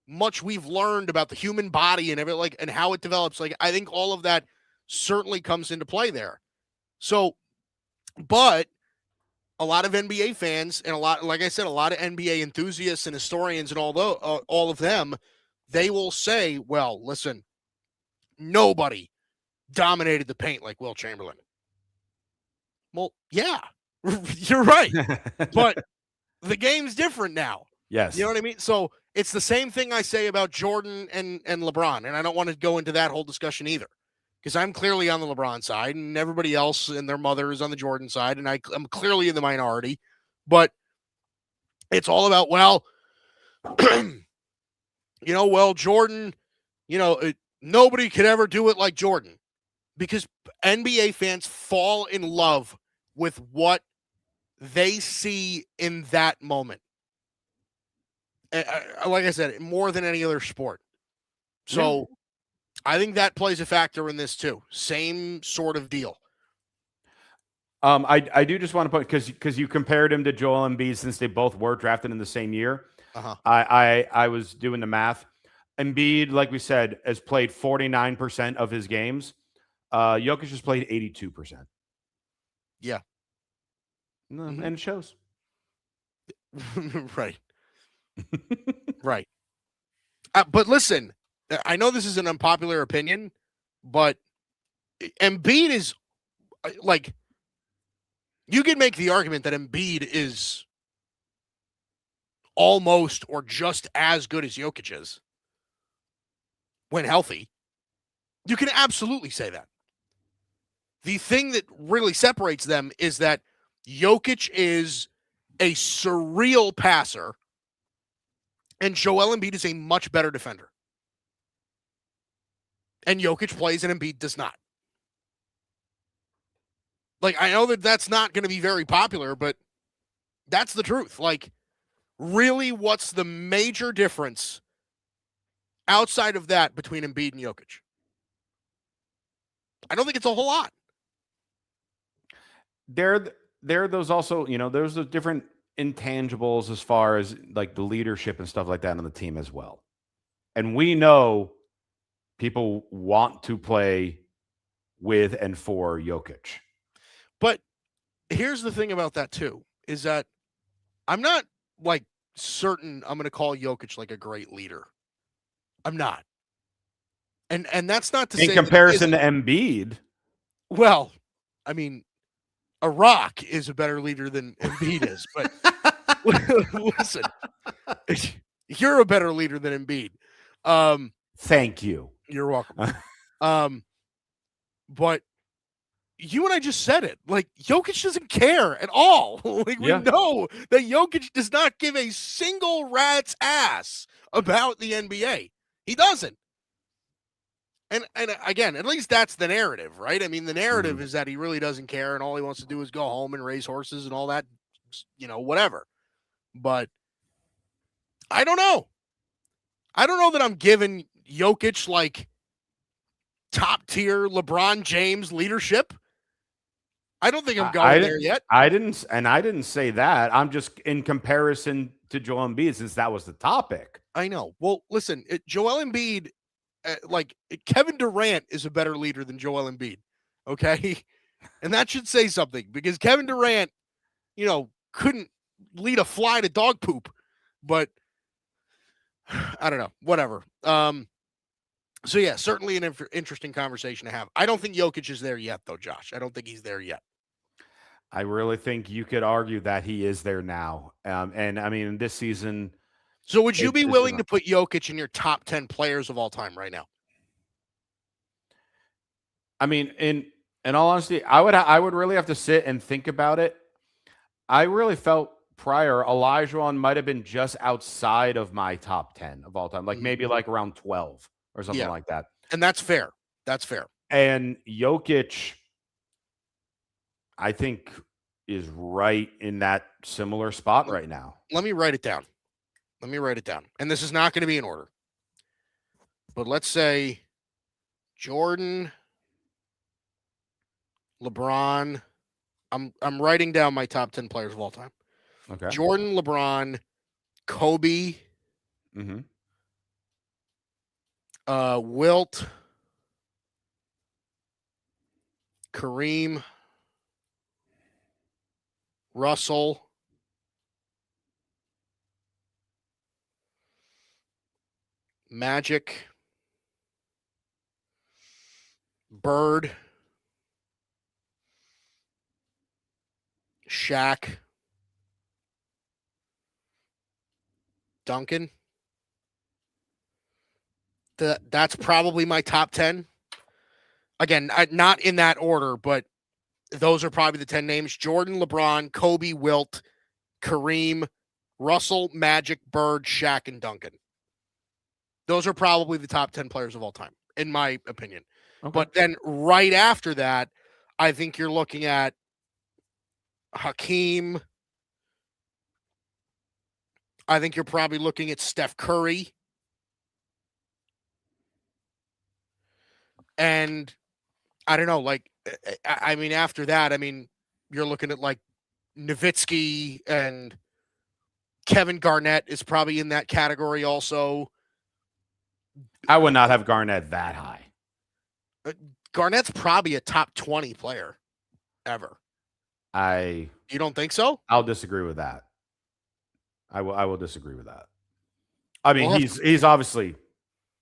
much we've learned about the human body and everything, and how it develops. Like, I think all of that certainly comes into play there. So, but a lot of NBA fans and like I said, a lot of NBA enthusiasts and historians and all of them, they will say, well, listen, nobody dominated the paint like Will Chamberlain. Well, yeah, you're right. But the game's different now. Yes. You know what I mean? So it's the same thing I say about Jordan and LeBron. And I don't want to go into that whole discussion either, because I'm clearly on the LeBron side and everybody else and their mother is on the Jordan side. And I'm clearly in the minority, but it's all about, well, Jordan, nobody could ever do it like Jordan, because NBA fans fall in love with what they see in that moment. Like I said, more than any other sport. So I think that plays a factor in this too. Same sort of deal. I do just want to put, because you compared him to Joel Embiid, since they both were drafted in the same year. Uh-huh. I was doing the math. Embiid, like we said, has played 49% of his games. Jokic has played 82%. Yeah. And it shows. Right. Right. But listen, I know this is an unpopular opinion, but Embiid is, like, you can make the argument that Embiid is almost or just as good as Jokic is. when healthy. You can absolutely say that. The thing that really separates them is that Jokic is a surreal passer and Joel Embiid is a much better defender. And Jokic plays and Embiid does not. Like, I know that that's not going to be very popular, but that's the truth. Like, really, what's the major difference outside of that between Embiid and Jokic? I don't think it's a whole lot. There are those also, there's the different intangibles as far as like the leadership and stuff like that on the team as well. And we know people want to play with and for Jokic. But here's the thing about that too, is that I'm not like certain I'm going to call Jokic like a great leader. I'm not. And that's not to say in comparison to Embiid. Well, I mean, a rock is a better leader than Embiid is, but listen, you're a better leader than Embiid. Thank you. You're welcome. But you and I just said it. Like, Jokic doesn't care at all. Like, we know that Jokic does not give a single rat's ass about the NBA. He doesn't. And again, at least that's the narrative, right? I mean, the narrative is that he really doesn't care and all he wants to do is go home and raise horses and all that, whatever. But I don't know. I don't know that I'm giving Jokic like top tier LeBron James leadership. I don't think I'm going there yet. I didn't say that. I'm just in comparison to Joel Embiid, since that was the topic. I know. Well, listen, Joel Embiid, Kevin Durant is a better leader than Joel Embiid. Okay. And that should say something, because Kevin Durant, couldn't lead a fly to dog poop, but I don't know, whatever. So yeah, certainly an interesting conversation to have. I don't think Jokic is there yet though, Josh. I don't think he's there yet. I really think you could argue that he is there now. And I mean, this season. So would you be willing to put Jokic in your top 10 players of all time right now? I mean, in all honesty, I would really have to sit and think about it. I really felt prior Olajuwon might have been just outside of my top 10 of all time, like maybe like around 12 or something like that. And that's fair. That's fair. And Jokic, I think, is right in that similar spot right now. Let me write it down. And this is not going to be in order. But let's say Jordan, LeBron. I'm writing down my top 10 players of all time. Okay. Jordan, LeBron, Kobe, Wilt, Kareem, Russell, Magic, Bird, Shaq, Duncan. That's probably my top 10. Again, not in that order, but those are probably the 10 names. Jordan, LeBron, Kobe, Wilt, Kareem, Russell, Magic, Bird, Shaq, and Duncan. Those are probably the top 10 players of all time, in my opinion. Okay. But then right after that, I think you're looking at Hakeem. I think you're probably looking at Steph Curry. And I don't know, like, I mean, after that, I mean, you're looking at like Nowitzki, and Kevin Garnett is probably in that category also. I would not have Garnett that high. Garnett's probably a top 20 player ever. You don't think so? I'll disagree with that. I will disagree with that. I mean, he's obviously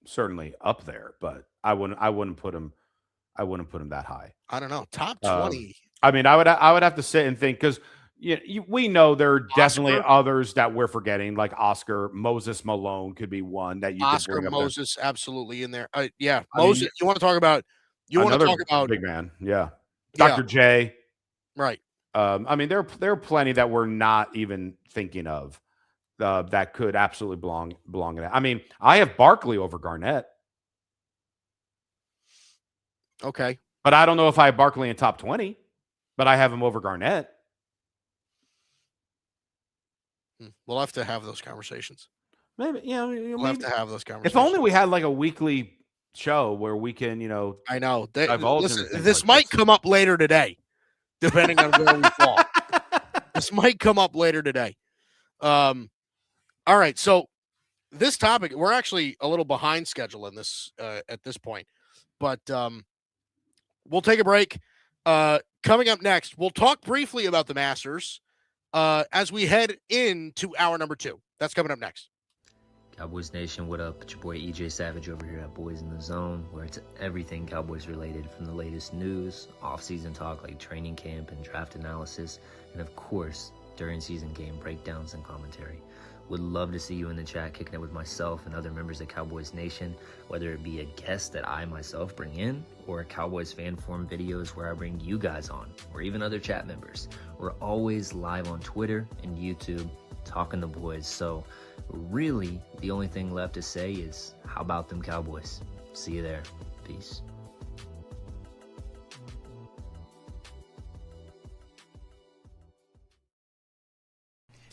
certainly up there, but I wouldn't put him that high. I don't know. Top 20. I mean, I would have to sit and think, because we know there are definitely others that we're forgetting, like Oscar. Moses Malone could be one that you Oscar could bring up Moses, there. Absolutely in there. Yeah, Moses. You want to talk about? You want to talk about big man? Yeah, Dr. J. Right. I mean, there are plenty that we're not even thinking of that could absolutely belong in that. I mean, I have Barkley over Garnett. Okay, but I don't know if I have Barkley in top 20. But I have him over Garnett. We'll have to have those conversations. Maybe, we'll have to have those conversations. If only we had like a weekly show where we can, I know. Listen, this might come up later today, depending on where we fall. This might come up later today. All right. So this topic, we're actually a little behind schedule in this at this point, but we'll take a break. Coming up next, we'll talk briefly about the Masters as we head into hour number 2. That's coming up next. Cowboys Nation, what up? It's your boy EJ Savage over here at Boys in the Zone, where it's everything Cowboys related, from the latest news, off-season talk like training camp and draft analysis, and of course, during season game breakdowns and commentary. Would love to see you in the chat kicking it with myself and other members of Cowboys Nation, whether it be a guest that I myself bring in, or Cowboys fan forum videos where I bring you guys on, or even other chat members. We're always live on Twitter and YouTube talking the boys. So really, the only thing left to say is, how about them Cowboys? See you there. Peace.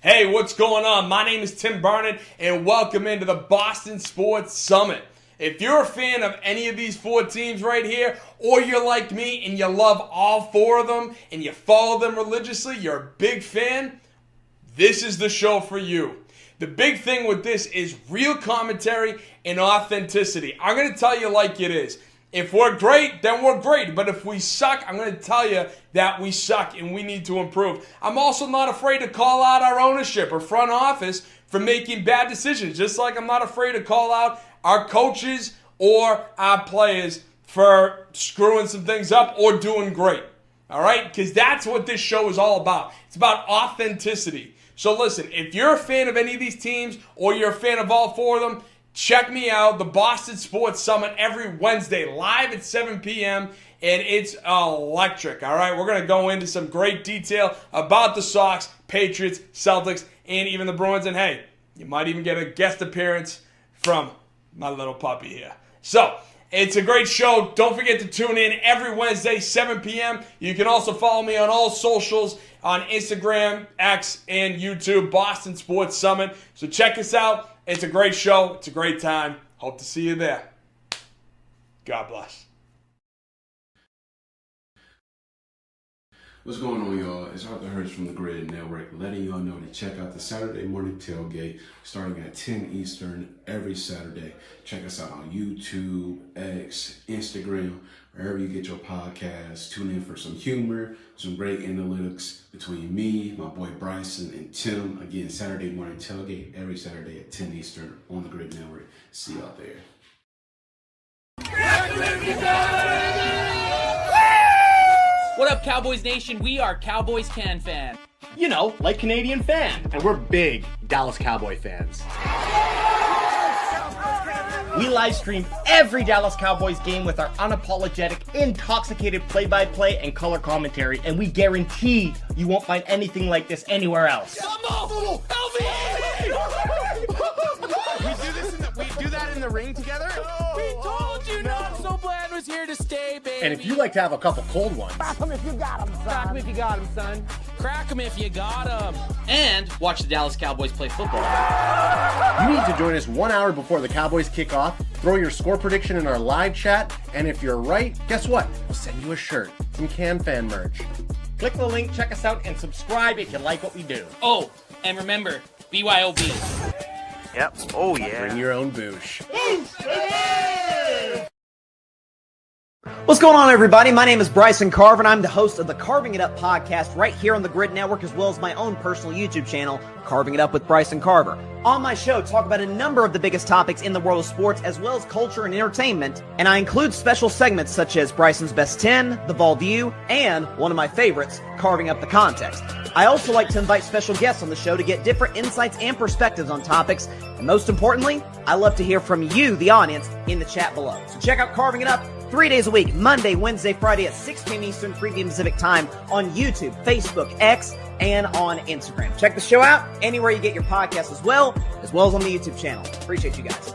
Hey, what's going on? My name is Tim Barnett, and welcome into the Boston Sports Summit. If you're a fan of any of these 4 teams right here, or you're like me and you love all 4 of them and you follow them religiously, you're a big fan, this is the show for you. The big thing with this is real commentary and authenticity. I'm going to tell you like it is. If we're great, then we're great. But if we suck, I'm going to tell you that we suck and we need to improve. I'm also not afraid to call out our ownership or front office for making bad decisions, just like I'm not afraid to call out our coaches or our players for screwing some things up or doing great. All right? Because that's what this show is all about. It's about authenticity. So listen, if you're a fan of any of these teams or you're a fan of all 4 of them, check me out, the Boston Sports Summit, every Wednesday, live at 7 p.m., and it's electric, all right? We're going to go into some great detail about the Sox, Patriots, Celtics, and even the Bruins, and hey, you might even get a guest appearance from my little puppy here. So, it's a great show. Don't forget to tune in every Wednesday, 7 p.m. You can also follow me on all socials, on Instagram, X, and YouTube, Boston Sports Summit. So check us out. It's a great show. It's a great time. Hope to see you there. God bless. What's going on, y'all? It's Arthur Hurst from the Grid Network, letting y'all know to check out the Saturday morning tailgate starting at 10 Eastern every Saturday. Check us out on YouTube, X, Instagram, wherever you get your podcasts. Tune in for some humor, some great analytics between me, my boy Bryson, and Tim. Again, Saturday morning tailgate every Saturday at 10 Eastern on the Grid Network. See you out there. What up, Cowboys Nation? We are Cowboys Can Fan. You know, like Canadian fan. And we're big Dallas Cowboy fans. We live stream every Dallas Cowboys game with our unapologetic, intoxicated play-by-play and color commentary, and we guarantee you won't find anything like this anywhere else. We do that in the ring together? We told you not so bland was here to stay, baby. And if you like to have a couple cold ones, Crack 'em if you got 'em, son. Crack 'em if you got 'em, son. Crack 'em if you got 'em. And watch the Dallas Cowboys play football. you need to join us 1 hour before the Cowboys kick off, throw your score prediction in our live chat, and if you're right, guess what? We'll send you a shirt, some Can Fan merch. Click the link, check us out, and subscribe if you like what we do. Oh, and remember, BYOB. Yep. Oh, yeah. Bring your own boosh. What's going on, everybody? My name is Bryson Carver, and I'm the host of the Carving It Up podcast right here on the Grid Network, as well as my own personal YouTube channel, Carving It Up with Bryson Carver. On my show, talk about a number of the biggest topics in the world of sports, as well as culture and entertainment, and I include special segments such as Bryson's Best 10, The Vol View, and one of my favorites, Carving Up the Context. I also like to invite special guests on the show to get different insights and perspectives on topics, and most importantly, I love to hear from you, the audience, in the chat below. So check out Carving It Up 3 days a week, Monday, Wednesday, Friday at 6 p.m. Eastern, 3 p.m. Pacific time on YouTube, Facebook, X, and on Instagram. Check the show out anywhere you get your podcasts as well as on the YouTube channel. Appreciate you guys.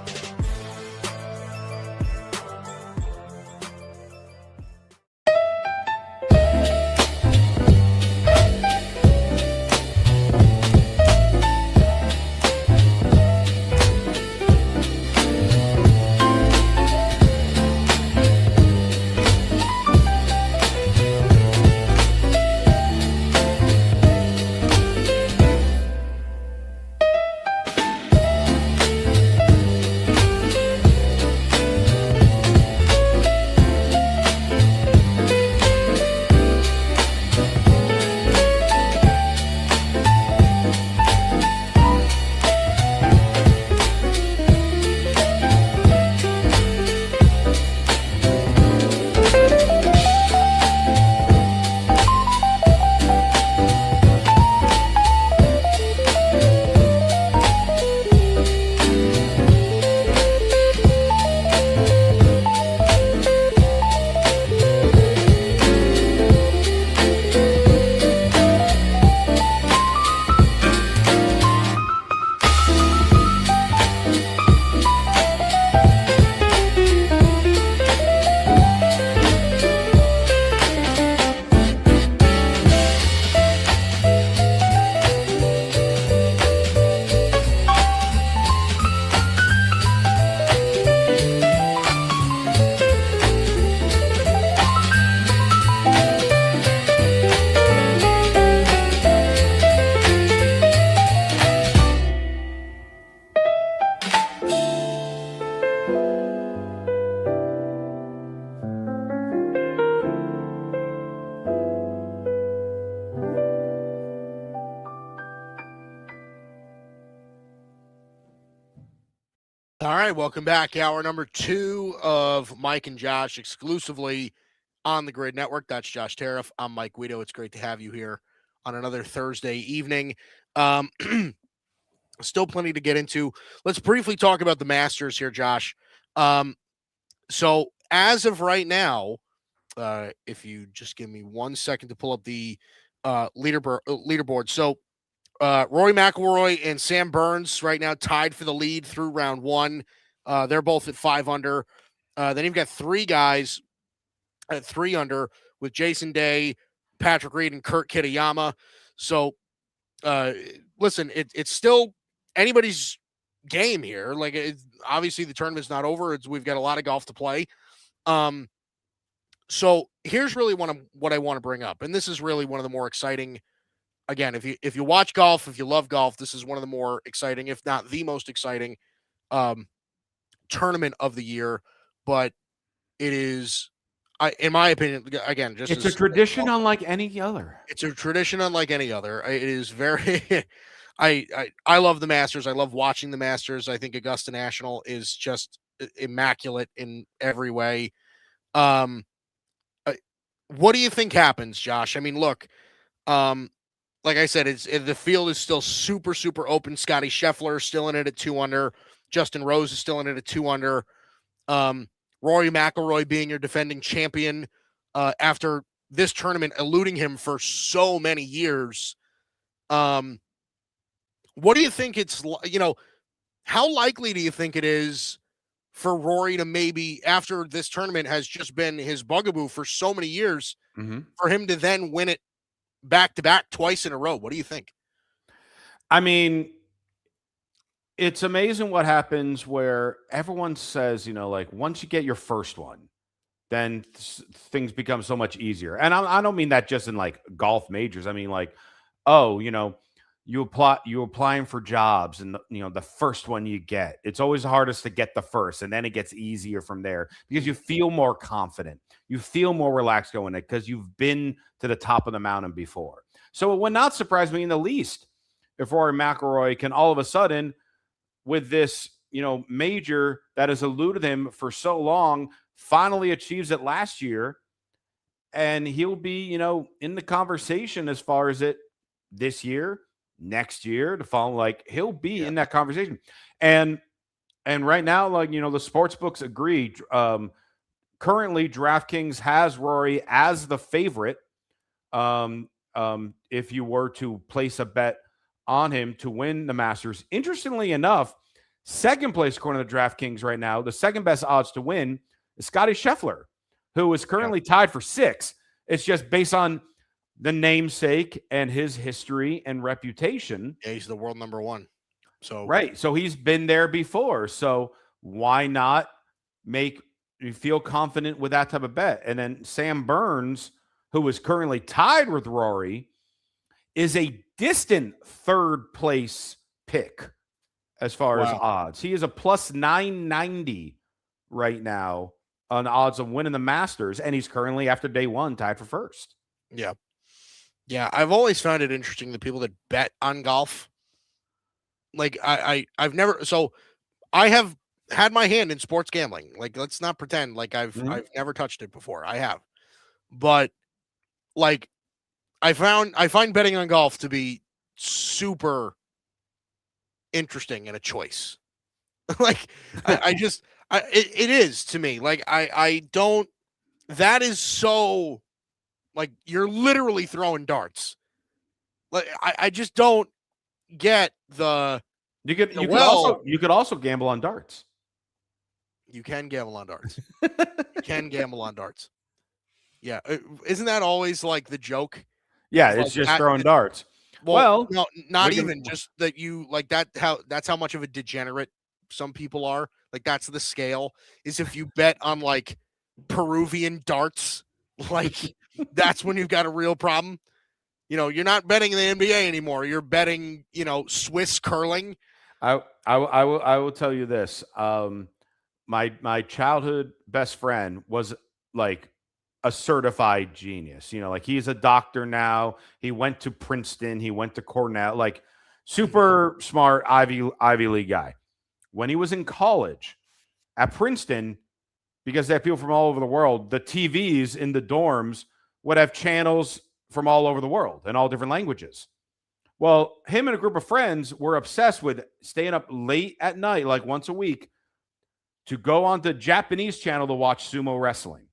All right, welcome back. Hour number 2 of Mike and Josh exclusively on the Grid Network. That's Josh Tariff. I'm Mike Guido. It's great to have you here on another Thursday evening. Still plenty to get into. Let's briefly talk about the Masters here, Josh. So as of right now, if you just give me 1 second to pull up the leaderboard. So Rory McIlroy and Sam Burns right now tied for the lead through round 1. They're both at 5 under. Then you've got 3 guys at 3 under with Jason Day, Patrick Reed, and Kurt Kitayama. So listen, it's still anybody's game here. Like, obviously the tournament's not over. We've got a lot of golf to play. So here's really what I want to bring up, and this is really one of the more exciting. Again, if you watch golf, if you love golf, this is one of the more exciting, if not the most exciting, tournament of the year. But it is, in my opinion, again, it's a tradition unlike any other. It's a tradition unlike any other. It is very. I love the Masters. I love watching the Masters. I think Augusta National is just immaculate in every way. What do you think happens, Josh? I mean, look, like I said, the field is still super, super open. Scotty Scheffler still in it at 2 under. Justin Rose is still in it at 2 under. Rory McIlroy being your defending champion after this tournament eluding him for so many years. What do you think how likely do you think it is for Rory to maybe, after this tournament has just been his bugaboo for so many years, for him to then win it back-to-back twice in a row? What do you think? I mean, it's amazing what happens where everyone says, like, once you get your first one, then things become so much easier. And I don't mean that just in like golf majors. I mean, like, you applying for jobs, and the first one you get, it's always the hardest to get the first, and then it gets easier from there because you feel more confident, you feel more relaxed going it because you've been to the top of the mountain before. So it would not surprise me in the least if Rory McIlroy can all of a sudden, with this major that has eluded him for so long, finally achieves it last year, and he'll be in the conversation as far as it this year, next year, to follow. Like, he'll be in that conversation. And right now, like, the sports books agree. Currently, DraftKings has Rory as the favorite. If you were to place a bet on him to win the Masters. Interestingly enough, second place according to DraftKings right now, the second best odds to win is Scotty Scheffler, who is currently tied for 6. It's just based on the namesake and his history and reputation. Yeah, he's the world number 1. So right. So he's been there before. So why not make you feel confident with that type of bet? And then Sam Burns, who is currently tied with Rory, is a distant third place pick as far as odds. He is a plus 990 right now on odds of winning the Masters, and he's currently, after day 1, tied for first. Yeah. Yeah, I've always found it interesting, the people that bet on golf. Like, I've never, so I have had my hand in sports gambling. Like, let's not pretend like I've never touched it before. I have. But like, I find betting on golf to be super interesting and a choice. Like, it is to me. Like, I don't, that is so, like, you're literally throwing darts. Like, I just don't get the. You could also gamble on darts. You can gamble on darts. You can gamble on darts. Yeah, isn't that always like the joke? Yeah, it's just throwing darts. Well, no, not even just that you like that. That's how much of a degenerate some people are. Like, that's the scale. Is if you bet on like Peruvian darts, like that's when you've got a real problem. You're not betting the NBA anymore. You're betting, Swiss curling. I will tell you this. My childhood best friend was like a certified genius. Like, he's a doctor now. He went to Princeton. He went to Cornell. Like, super smart Ivy League guy. When he was in college at Princeton, because they have people from all over the world, the TVs in the dorms would have channels from all over the world in all different languages. Well, him and a group of friends were obsessed with staying up late at night, like once a week, to go on the Japanese channel to watch sumo wrestling.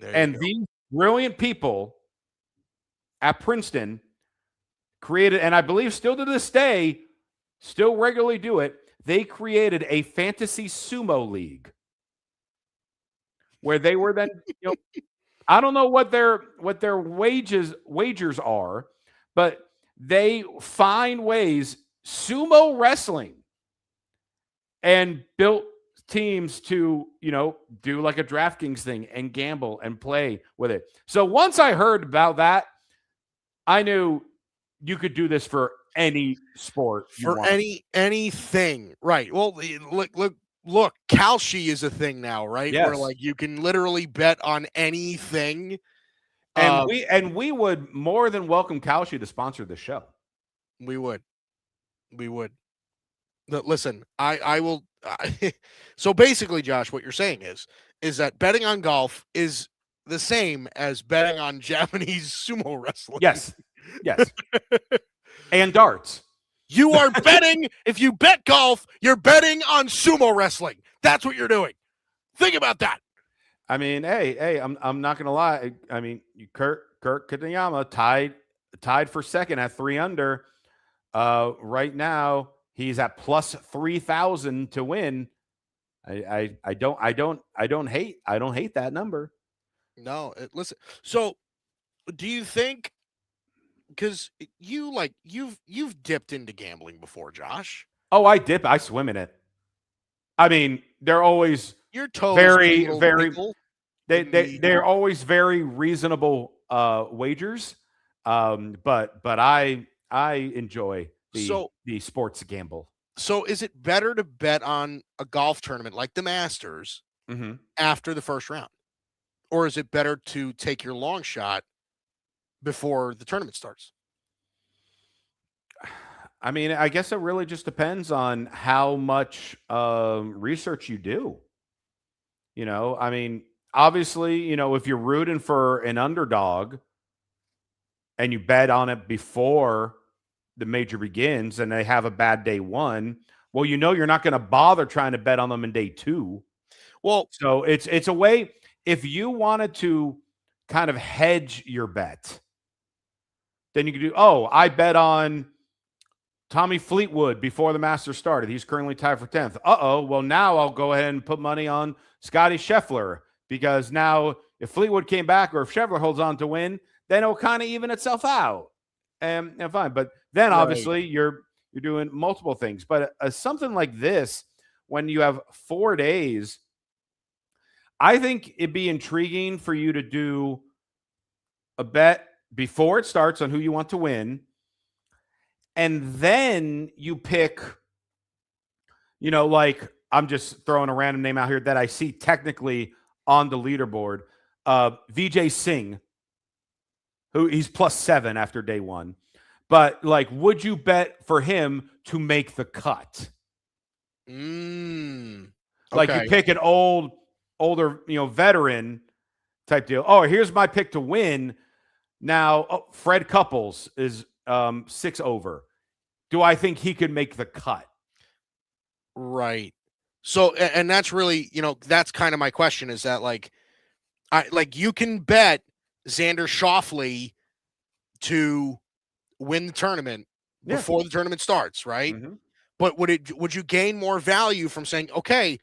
And these brilliant people at Princeton created, and I believe still to this day, still regularly do it, they created a fantasy sumo league where they were then, I don't know what their wagers are, but they find ways, sumo wrestling, and built teams to, do like a DraftKings thing and gamble and play with it. So once I heard about that, I knew you could do this for any sport. For anything. Right. Well, look, Kalshi is a thing now, right? Yes. Where like you can literally bet on anything. And we would more than welcome Kalshi to sponsor the show. We would. Listen, I will. So basically, Josh, what you're saying is that betting on golf is the same as betting on Japanese sumo wrestling. Yes. And darts. You are betting. If you bet golf, you're betting on sumo wrestling. That's what you're doing. Think about that. I mean, hey, I'm not gonna lie. I mean, Kurt Kitayama tied for second at 3 under. Right now, he's at plus 3,000 to win. I don't hate that number. No, listen. So, do you think? Because you've dipped into gambling before, Josh. Oh, I swim in it. I mean, they're always your toes very they're always very reasonable wagers. But I I enjoy So the sports gamble. So is it better to bet on a golf tournament like the Masters after the first round? Or is it better to take your long shot before the tournament starts? I mean, I guess it really just depends on how much research you do. You know, I mean, obviously, you know, if you're rooting for an underdog and you bet on it before the major begins and they have a bad day one, well, you know, you're not going to bother trying to bet on them in day two. Well, so it's a way, if you wanted to kind of hedge your bet, then you could do, oh, I bet on Tommy Fleetwood before the Masters started. He's currently tied for 10th. Well, now I'll go ahead and put money on Scotty Scheffler, because now if Fleetwood came back or if Scheffler holds on to win, then it'll kind of even itself out. And fine. But then obviously you're doing multiple things. But something like this, when you have 4 days, I think it'd be intriguing for you to do a bet before it starts on who you want to win. And then you pick, you know, like, I'm just throwing a random name out here that I see technically on the leaderboard. Vijay Singh, who he's +7 after day one. But like, would you bet for him to make the cut? Like you pick an older, you know, veteran type deal. Oh, here's my pick to win. Now, Fred Couples is 6 over. Do I think he could make the cut? Right. So, and that's really, you know, that's kind of my question, is that like, you can bet Xander Schauffele to win the tournament before the tournament starts, right? But would you gain more value from saying, okay,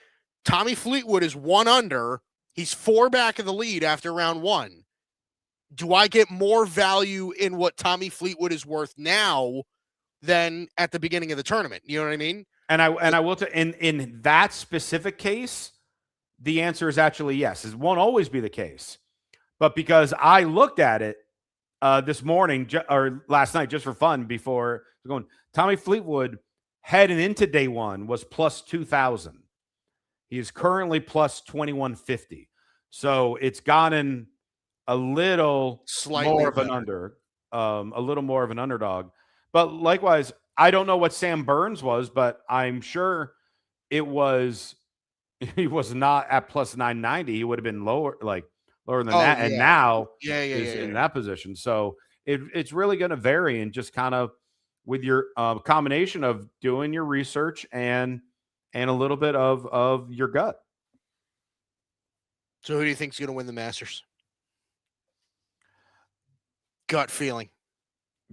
Tommy Fleetwood is 1 under, he's 4 back of the lead after round 1. Do I get more value in what Tommy Fleetwood is worth now than at the beginning of the tournament? You know what I mean? And I will in that specific case, the answer is actually yes. It won't always be the case. But because I looked at it this morning or last night just for fun before going, Tommy Fleetwood heading into day one was +2,000. He is currently +2,150. So it's gotten a little slightly more of better. a little more of an underdog. But likewise, I don't know what Sam Burns was, but I'm sure he was not at +990. He would have been lower than that. And now is in that position. So it's really going to vary, and just kind of with your combination of doing your research and a little bit of your gut. So who do you think is going to win the Masters? Gut feeling.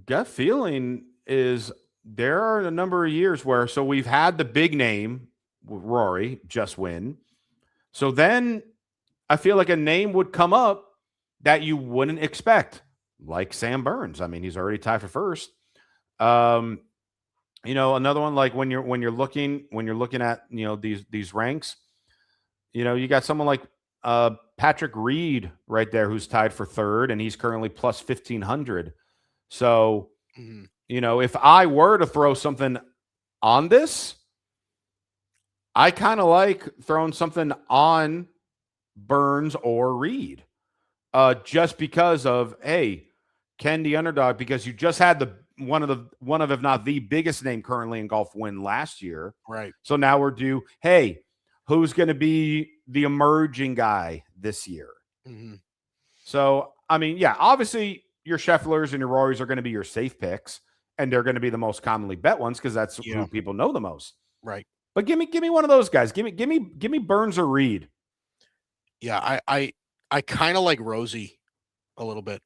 Gut feeling is there are a number of years where, so we've had the big name, Rory, just win. So then I feel like a name would come up that you wouldn't expect, like Sam Burns. I mean, he's already tied for first. You know, another one, like when you're looking at, you know, these ranks, you know, you got someone like Patrick Reed right there, who's tied for third, and he's currently +1,500. So, you know, if I were to throw something on this, I kind of like throwing something on Burns or Reed, just because of, hey, can the underdog, because you just had one of if not the biggest name currently in golf win last year, right? So now we're due. Hey, who's going to be the emerging guy this year? So I mean, yeah, obviously your Schefflers and your Rorys are going to be your safe picks, and they're going to be the most commonly bet ones because that's who people know the most, right? But give me one of those guys. Give me Burns or Reed. Yeah, I kind of like Rosie a little bit.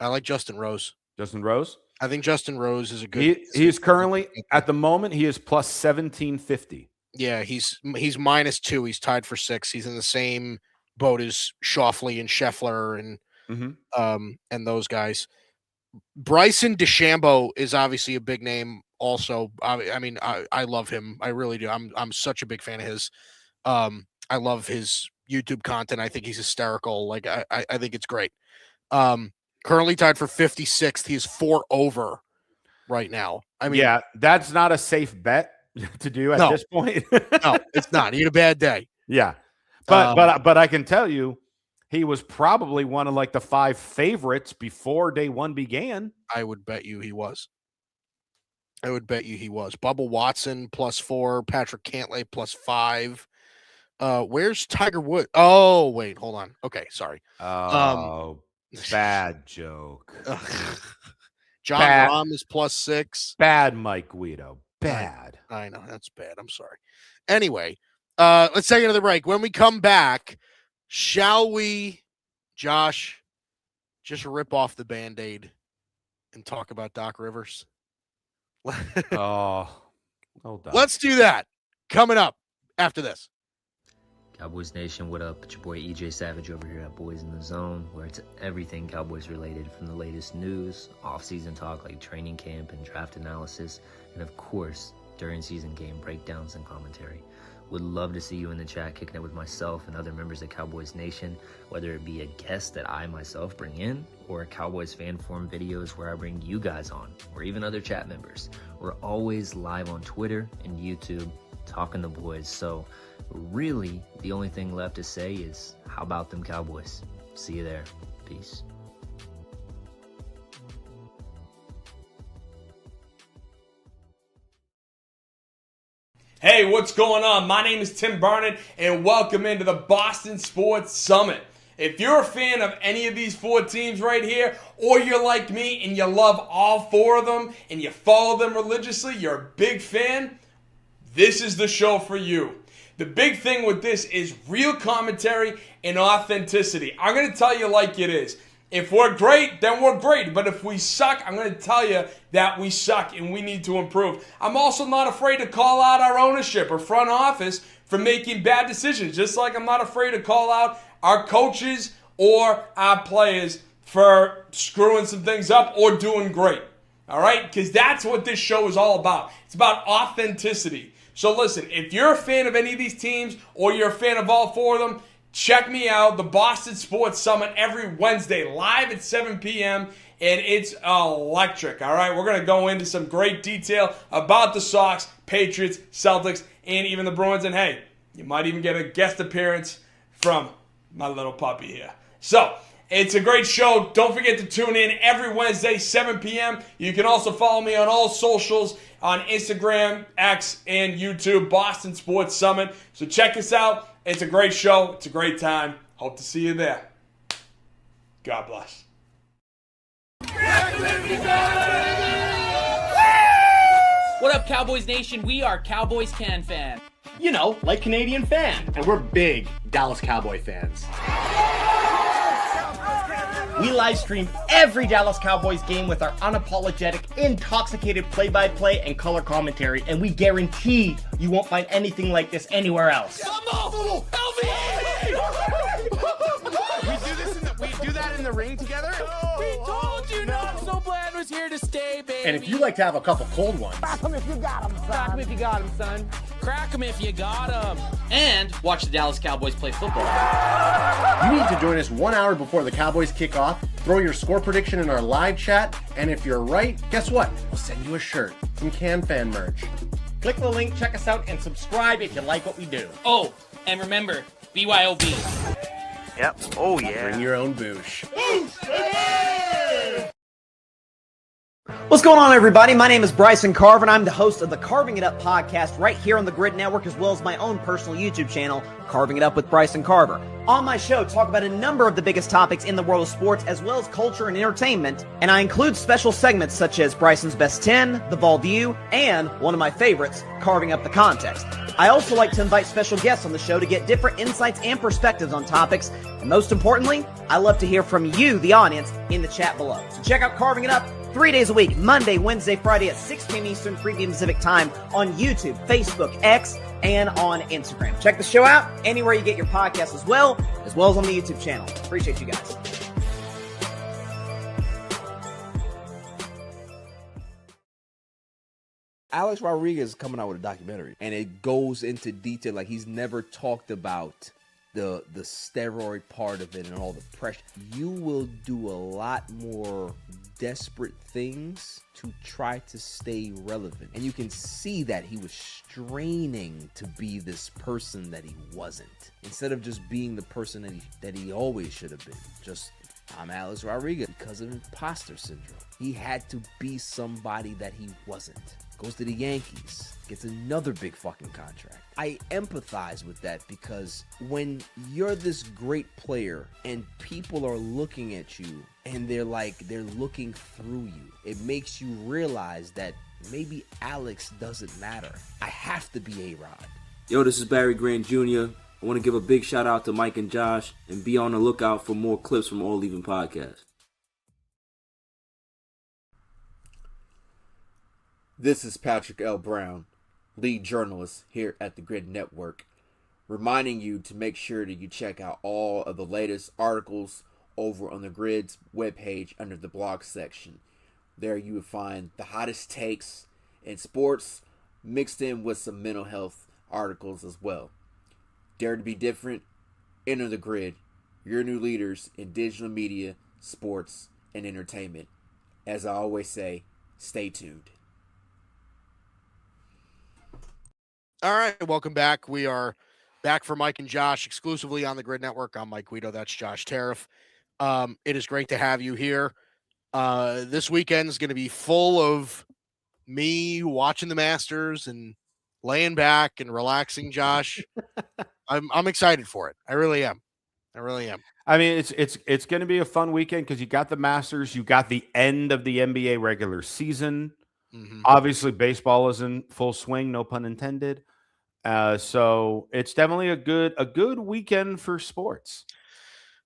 I like Justin Rose. Justin Rose? I think Justin Rose is a good. He is currently at the moment he is +1,750. Yeah, he's -2. He's tied for 6. He's in the same boat as Schauffele and Scheffler and those guys. Bryson DeChambeau is obviously a big name also. I mean, I love him. I really do. I'm such a big fan of his. I love his YouTube content. I think he's hysterical. Like I think it's great. Currently tied for 56th. He's 4 over right now. I mean, yeah, that's not a safe bet to do at this point. No, it's not. He had a bad day. Yeah. But I can tell you, he was probably one of like the 5 favorites before day one began. I would bet you he was. Bubba Watson +4, Patrick Cantlay +5. Where's Tiger Woods? Oh, wait, hold on. Okay, sorry. Oh, bad joke. John Rahm is +6. Bad Mike Guido. Bad. I know, that's bad. I'm sorry. Anyway, let's take another break. When we come back, shall we, Josh, just rip off the Band-Aid and talk about Doc Rivers? Oh, Doc. Let's do that. Coming up after this. Cowboys Nation, what up? It's your boy EJ Savage over here at Boys in the Zone, where it's everything Cowboys related, from the latest news, off-season talk like training camp and draft analysis, and of course, during season game breakdowns and commentary. Would love to see you in the chat kicking it with myself and other members of Cowboys Nation, whether it be a guest that I myself bring in, or Cowboys fan forum videos where I bring you guys on, or even other chat members. We're always live on Twitter and YouTube talking the boys, so really the only thing left to say is, how about them Cowboys? See you there. Peace. Hey, what's going on? My name is Tim Barnett, and welcome into the Boston Sports Summit. If you're a fan of any of these 4 teams right here, or you're like me and you love all 4 of them and you follow them religiously, you're a big fan, this is the show for you. The big thing with this is real commentary and authenticity. I'm going to tell you like it is. If we're great, then we're great. But if we suck, I'm going to tell you that we suck and we need to improve. I'm also not afraid to call out our ownership or front office for making bad decisions, just like I'm not afraid to call out our coaches or our players for screwing some things up or doing great. All right? Because that's what this show is all about. It's about authenticity. So listen, if you're a fan of any of these teams or you're a fan of all 4 of them, check me out, the Boston Sports Summit, every Wednesday, live at 7 p.m., and it's electric, all right? We're going to go into some great detail about the Sox, Patriots, Celtics, and even the Bruins, and hey, you might even get a guest appearance from my little puppy here. So, it's a great show. Don't forget to tune in every Wednesday, 7 p.m. You can also follow me on all socials, on Instagram, X, and YouTube, Boston Sports Summit. So check us out. It's a great show. It's a great time. Hope to see you there. God bless. What up, Cowboys Nation? We are Cowboys Can fans. You know, like Canadian fan. And we're big Dallas Cowboy fans. We live stream every Dallas Cowboys game with our unapologetic, intoxicated play-by-play and color commentary, and we guarantee you won't find anything like this anywhere else. We do that in the ring together? We told you not so Bland was here to stay, baby. And if you like to have a couple cold ones, crack 'em if you got 'em, son. Crack 'em if you got 'em, son. Crack 'em if you got 'em. And watch the Dallas Cowboys play football. You need to join us 1 hour before the Cowboys kick off, throw your score prediction in our live chat, and if you're right, guess what? We'll send you a shirt, some CanFan merch. Click the link, check us out, and subscribe if you like what we do. Oh, and remember, BYOB. Yep. Oh, yeah. Bring your own boosh. What's going on, everybody? My name is Bryson Carver, and I'm the host of the Carving It Up podcast right here on the Grid Network, as well as my own personal YouTube channel, Carving It Up with Bryson Carver. On my show, talk about a number of the biggest topics in the world of sports, as well as culture and entertainment, and I include special segments such as Bryson's Best 10, The Ball View, and one of my favorites, Carving Up the Context. I also like to invite special guests on the show to get different insights and perspectives on topics, and most importantly, I love to hear from you, the audience, in the chat below. So check out Carving It Up 3 days a week, Monday, Wednesday, Friday at 6 p.m. Eastern, 3 p.m. Pacific time on YouTube, Facebook, X, and on Instagram. Check the show out anywhere you get your podcasts as well as on the YouTube channel. Appreciate you guys. Alex Rodriguez is coming out with a documentary, and it goes into detail. Like, he's never talked about the steroid part of it and all the pressure, you will do a lot more desperate things to try to stay relevant. And you can see that he was straining to be this person that he wasn't, instead of just being the person that he always should have been. Just, I'm Alex Rodriguez, because of imposter syndrome. He had to be somebody that he wasn't. Goes to the Yankees, gets another big fucking contract. I empathize with that, because when you're this great player and people are looking at you and they're looking through you, it makes you realize that maybe Alex doesn't matter. I have to be A-Rod. Yo, this is Barry Grant Jr. I want to give a big shout out to Mike and Josh, and be on the lookout for more clips from All Even Podcast. This is Patrick L. Brown, lead journalist here at the Grid Network, reminding you to make sure that you check out all of the latest articles over on the Grid's webpage under the blog section. There you will find the hottest takes in sports, mixed in with some mental health articles as well. Dare to be different? Enter the Grid, your new leaders in digital media, sports, and entertainment. As I always say, stay tuned. All right, welcome back. We are back for Mike and Josh exclusively on the Grid Network. I'm Mike Guido. That's Josh Tariff. It is great to have you here. This weekend is going to be full of me watching the Masters and laying back and relaxing, Josh. I'm excited for it. I really am. I mean, it's going to be a fun weekend because you got the Masters, you got the end of the NBA regular season. Mm-hmm. Obviously, baseball is in full swing, no pun intended. So it's definitely a good weekend for sports.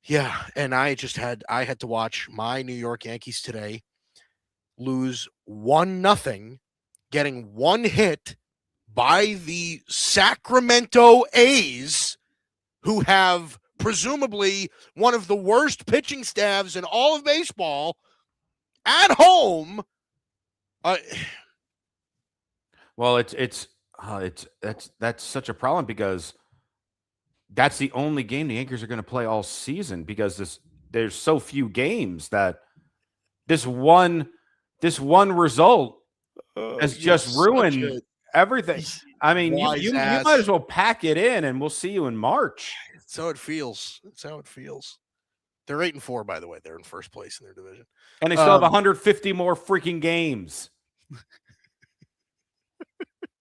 Yeah, and I had to watch my New York Yankees today lose 1-0, getting one hit by the Sacramento A's, who have presumably one of the worst pitching staffs in all of baseball, at home. Well, that's such a problem, because that's the only game the Yankees are going to play all season, because there's so few games that this one result has just ruined everything. I mean, you might as well pack it in, and we'll see you in March. That's how it feels. They're 8-4, by the way. They're in first place in their division, and they still have 150 more freaking games.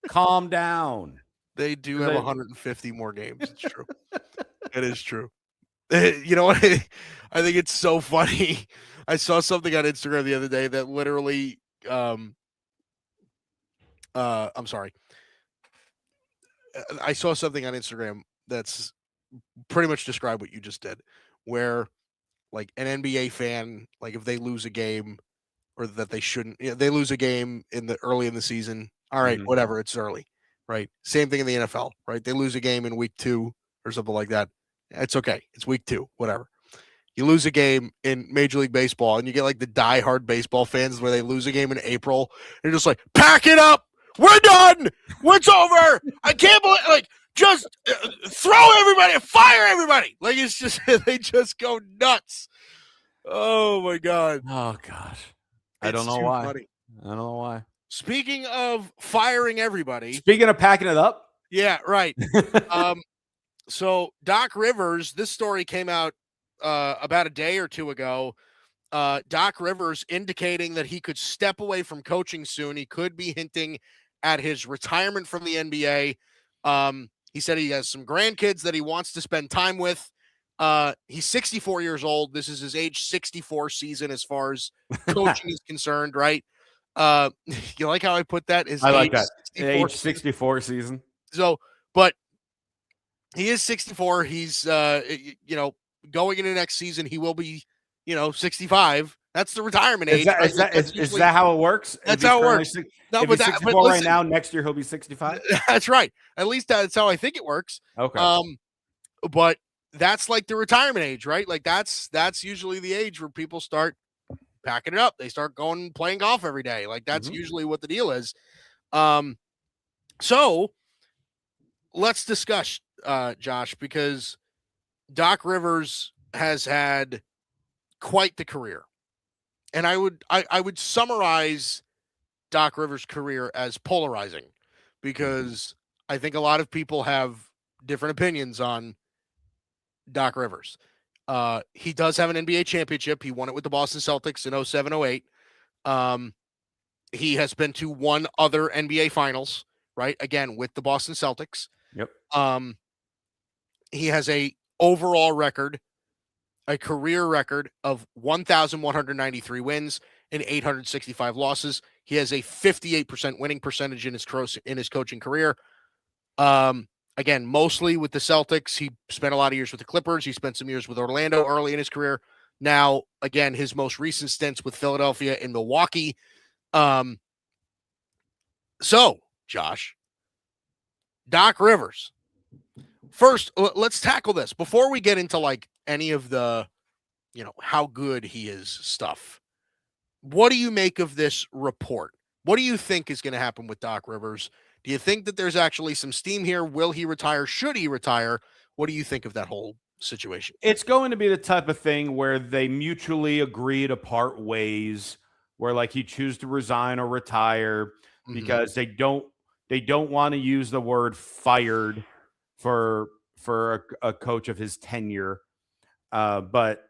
Calm down. They do have 150 more games. It's true. It is true. You know what? I think it's so funny. I saw something on Instagram the other day that literally, I'm sorry. I saw something on Instagram that's pretty much described what you just did, where like an NBA fan, like if they lose a game, or that they shouldn't, they lose a game early in the season. All right, whatever, it's early, right? Same thing in the NFL, right? They lose a game in week 2 or something like that. It's okay. It's week 2, whatever. You lose a game in Major League Baseball, and you get like the diehard baseball fans where they lose a game in April. They're just like, pack it up. We're done. It's over. I can't believe, like, just throw everybody, fire everybody. Like, it's just, they just go nuts. Oh my God. Oh gosh. I don't know why. Funny. I don't know why. Speaking of firing everybody. Speaking of packing it up. Yeah, right. So Doc Rivers, this story came out about a day or two ago. Doc Rivers indicating that he could step away from coaching soon. He could be hinting at his retirement from the NBA. He said he has some grandkids that he wants to spend time with. He's 64 years old. This is his age 64 season as far as coaching is concerned, right? You like how I put that? I like that. Age 64 season. So, but he is 64. He's, going into next season, he will be, 65. That's the retirement age. Is that how it works? That's how it works. If he's 64 right now, next year he'll be 65. That's right. At least that's how I think it works. Okay. But that's like the retirement age, right? Like that's usually the age where people start packing it up. They start playing golf every day. Like that's usually what the deal is. So let's discuss, Josh, because Doc Rivers has had quite the career. And I would summarize Doc Rivers' career as polarizing because I think a lot of people have different opinions on Doc Rivers. He does have an NBA championship. He won it with the Boston Celtics in 07-08. He has been to one other NBA Finals, right? Again, with the Boston Celtics. Yep. He has a overall record, a career record of 1,193 wins and 865 losses. He has a 58% winning percentage in his coaching career. Again, mostly with the Celtics. He spent a lot of years with the Clippers. He spent some years with Orlando early in his career. Now, again, his most recent stints with Philadelphia and Milwaukee. So, Josh, Doc Rivers. First, let's tackle this before we get into like any of the, how good he is stuff. What do you make of this report? What do you think is going to happen with Doc Rivers? Do you think that there's actually some steam here? Will he retire? Should he retire? What do you think of that whole situation? It's going to be the type of thing where they mutually agree to part ways, where like he chooses to resign or retire because they don't want to use the word fired for a coach of his tenure. But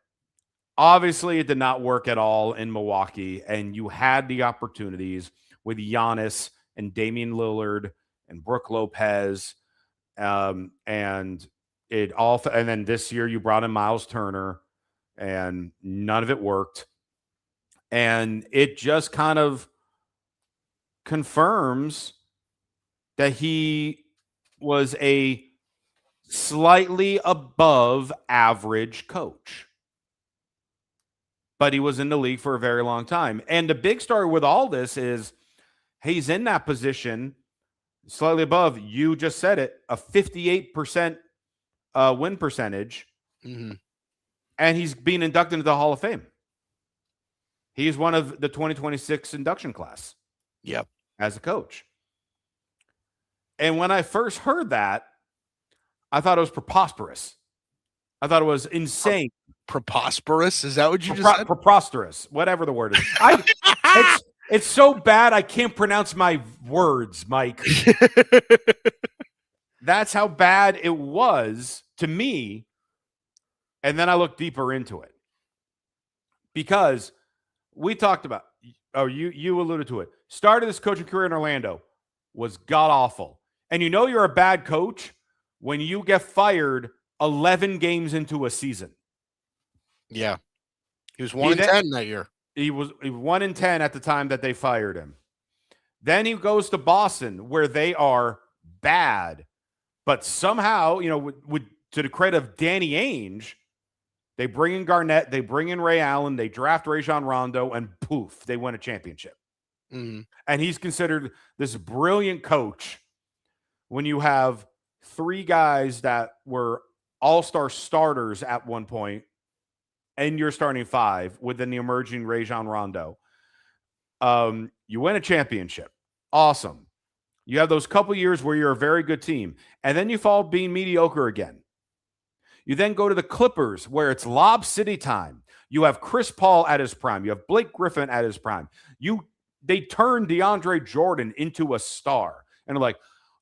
obviously it did not work at all in Milwaukee, and you had the opportunities with Giannis and Damian Lillard and Brook Lopez. And then this year you brought in Miles Turner and none of it worked. And it just kind of confirms that he was a slightly above average coach. But he was in the league for a very long time. And the big story with all this is he's in that position slightly above, you just said it, a 58% win percentage. And he's being inducted into the Hall of Fame. He's one of the 2026 induction class. Yep. As a coach. And when I first heard that, I thought it was preposterous. I thought it was insane. Preposterous? Is that what you just said? Preposterous, whatever the word is. It's so bad I can't pronounce my words, Mike. That's how bad it was to me. And then I looked deeper into it. Because we talked about, you alluded to it. Started his coaching career in Orlando, was god-awful. And you know you're a bad coach when you get fired 11 games into a season. Yeah. He was 1-10 that year. He was 1-10 at the time that they fired him. Then he goes to Boston, where they are bad. But somehow, to the credit of Danny Ainge, they bring in Garnett, they bring in Ray Allen, they draft Rajon Rondo, and poof, they win a championship. And he's considered this brilliant coach when you have three guys that were all-star starters at one point, and you're starting five within the emerging Rajon Rondo. You win a championship. Awesome. You have those couple years where you're a very good team, and then you fall being mediocre again. You then go to the Clippers, where it's Lob City time. You have Chris Paul at his prime. You have Blake Griffin at his prime. They turned DeAndre Jordan into a star. And like,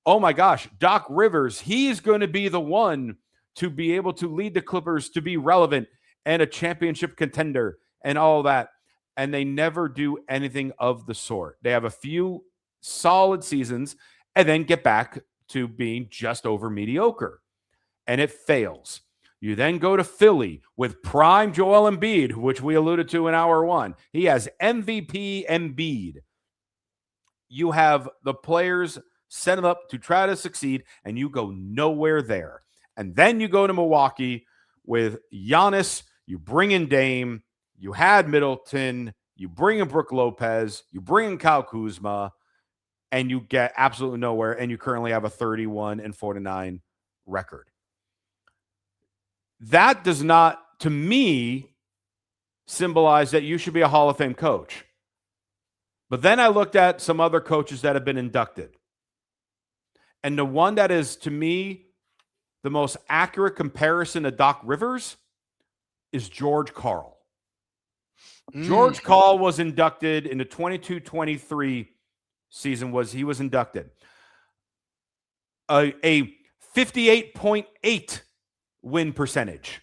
oh my gosh, Doc Rivers, he's going to be the one to be able to lead the Clippers to be relevant and a championship contender and all that. And they never do anything of the sort. They have a few solid seasons and then get back to being just over mediocre. And it fails. You then go to Philly with prime Joel Embiid, which we alluded to in hour one. He has MVP Embiid. You have the players set him up to try to succeed, and you go nowhere there. And then you go to Milwaukee with Giannis. You bring in Dame. You had Middleton. You bring in Brook Lopez. You bring in Kyle Kuzma, and you get absolutely nowhere. And you currently have a 31-49 record. That does not, to me, symbolize that you should be a Hall of Fame coach. But then I looked at some other coaches that have been inducted. And the one that is, to me, the most accurate comparison to Doc Rivers is George Karl. George Karl was inducted in the 22-23 season. He was inducted. A 58.8 win percentage.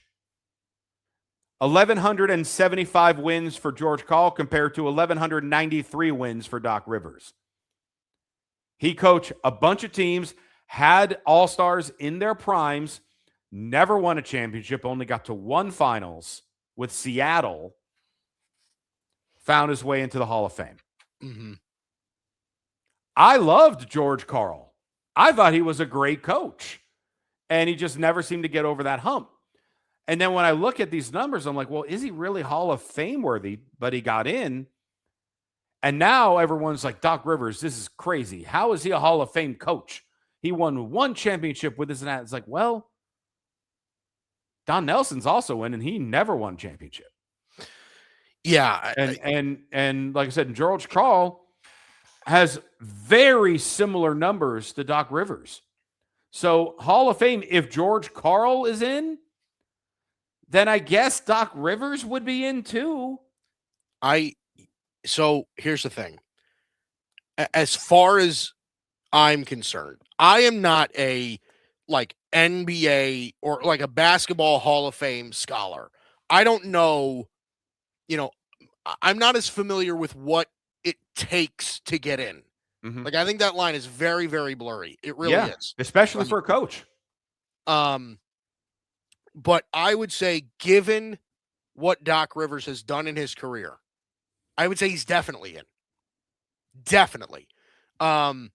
1,175 wins for George Karl compared to 1,193 wins for Doc Rivers. He coached a bunch of teams, had all-stars in their primes, never won a championship, only got to one finals with Seattle, found his way into the Hall of Fame. Mm-hmm. I loved George Karl. I thought he was a great coach, and he just never seemed to get over that hump. And then when I look at these numbers, I'm like, well, is he really Hall of Fame worthy? But he got in. And now everyone's like, Doc Rivers, this is crazy. How is he a Hall of Fame coach? He won one championship with this and that. It's like, well, Don Nelson's also in, and he never won a championship. Yeah. And like I said, George Karl has very similar numbers to Doc Rivers. So Hall of Fame, if George Karl is in, then I guess Doc Rivers would be in too. So here's the thing. As far as I'm concerned, I am not a like NBA or like a basketball Hall of Fame scholar. I don't know, I'm not as familiar with what it takes to get in. Mm-hmm. Like, I think that line is very, very blurry. It really is. Especially for a coach. But I would say, given what Doc Rivers has done in his career, I would say he's definitely in. Definitely. Doc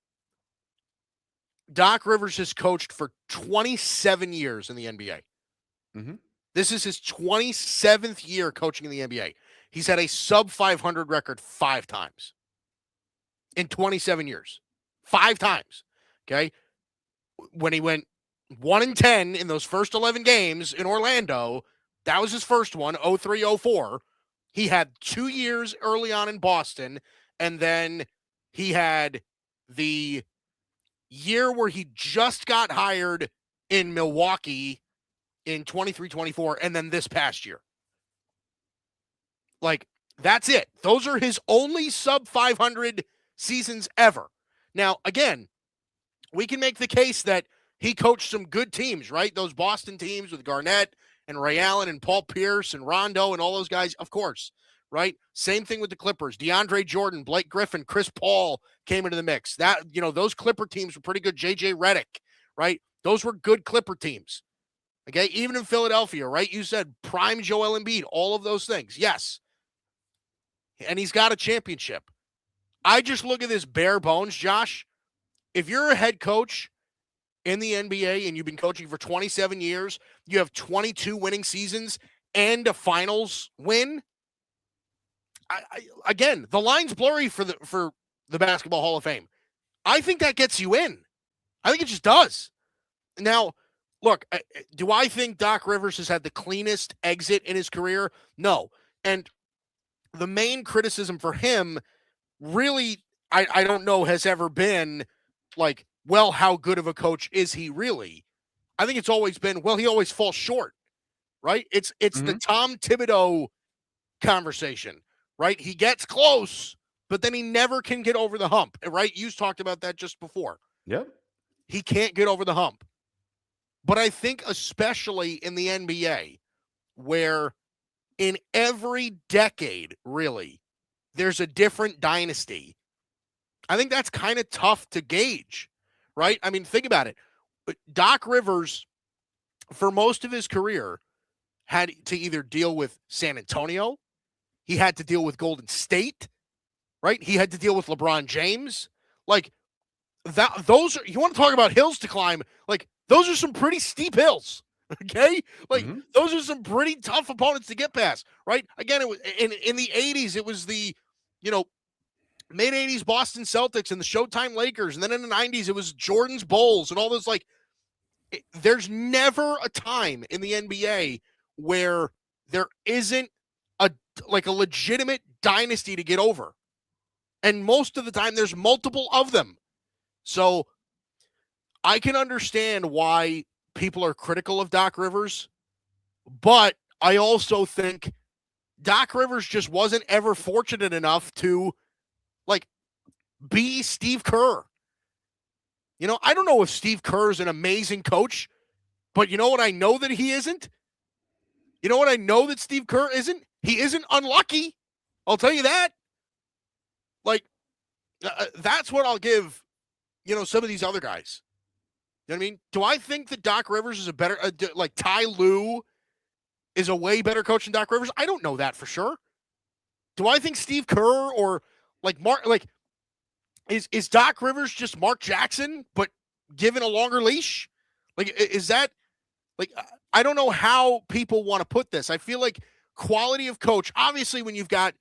Rivers has coached for 27 years in the NBA. Mm-hmm. This is his 27th year coaching in the NBA. He's had a sub 500 record 5 times in 27 years. 5 times. Okay. When he went 1-10 in those first 11 games in Orlando, that was his first one, 03-04. He had 2 years early on in Boston, and then he had the year where he just got hired in Milwaukee in 23-24, and then this past year. Like, that's it. Those are his only sub 500 seasons ever. Now, again, we can make the case that he coached some good teams, right? Those Boston teams with Garnett and Ray Allen and Paul Pierce and Rondo and all those guys, of course, right? Same thing with the Clippers. DeAndre Jordan, Blake Griffin, Chris Paul came into the mix. That, those Clipper teams were pretty good. JJ Redick, right? Those were good Clipper teams. Okay, even in Philadelphia, right? You said prime Joel Embiid, all of those things. Yes. And he's got a championship. I just look at this bare bones, Josh. If you're a head coach in the NBA and you've been coaching for 27 years, you have 22 winning seasons and a finals win. Again, the line's blurry for the Basketball Hall of Fame. I think that gets you in. I think it just does. Now, look, do I think Doc Rivers has had the cleanest exit in his career? No. And the main criticism for him really, I don't know, has ever been like, well, how good of a coach is he really? I think it's always been, well, he always falls short, right? It's the Tom Thibodeau conversation, right? He gets close, but then he never can get over the hump, right? You talked about that just before. Yep. He can't get over the hump. But I think especially in the NBA, where in every decade, really, there's a different dynasty, I think that's kind of tough to gauge, right? I mean, think about it. Doc Rivers, for most of his career, had to either deal with San Antonio, he had to deal with Golden State, right? He had to deal with LeBron James. Like, those are, you want to talk about hills to climb, like, those are some pretty steep hills, okay? Like, those are some pretty tough opponents to get past, right? Again, it was in the 80s, it was the, mid-80s Boston Celtics and the Showtime Lakers, and then in the 90s, it was Jordan's Bulls and all those, like, there's never a time in the NBA where there isn't a legitimate dynasty to get over. And most of the time, there's multiple of them. So I can understand why people are critical of Doc Rivers, but I also think Doc Rivers just wasn't ever fortunate enough to be Steve Kerr. I don't know if Steve Kerr is an amazing coach, but you know what I know that he isn't? You know what I know that Steve Kerr isn't? He isn't unlucky. I'll tell you that. That's what I'll give, some of these other guys. You know what I mean? Do I think that Doc Rivers is a better, Ty Lue is a way better coach than Doc Rivers? I don't know that for sure. Do I think Steve Kerr or Mark, is Doc Rivers just Mark Jackson, but given a longer leash? Is that, I don't know how people want to put this. I feel like quality of coach, obviously when you've got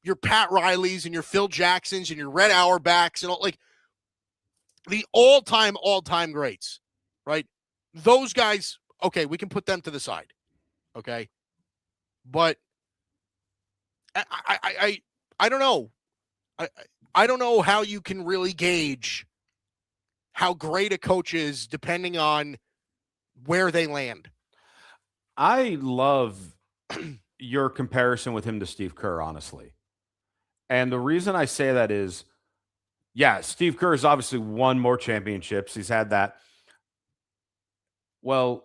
your Pat Rileys and your Phil Jacksons and your Red Auerbachs and all, the all-time greats, right? Those guys, okay, we can put them to the side, okay? But I don't know. I don't know how you can really gauge how great a coach is depending on where they land. I love your comparison with him to Steve Kerr, honestly. And the reason I say that is, yeah, Steve Kerr has obviously won more championships. He's had that. Well,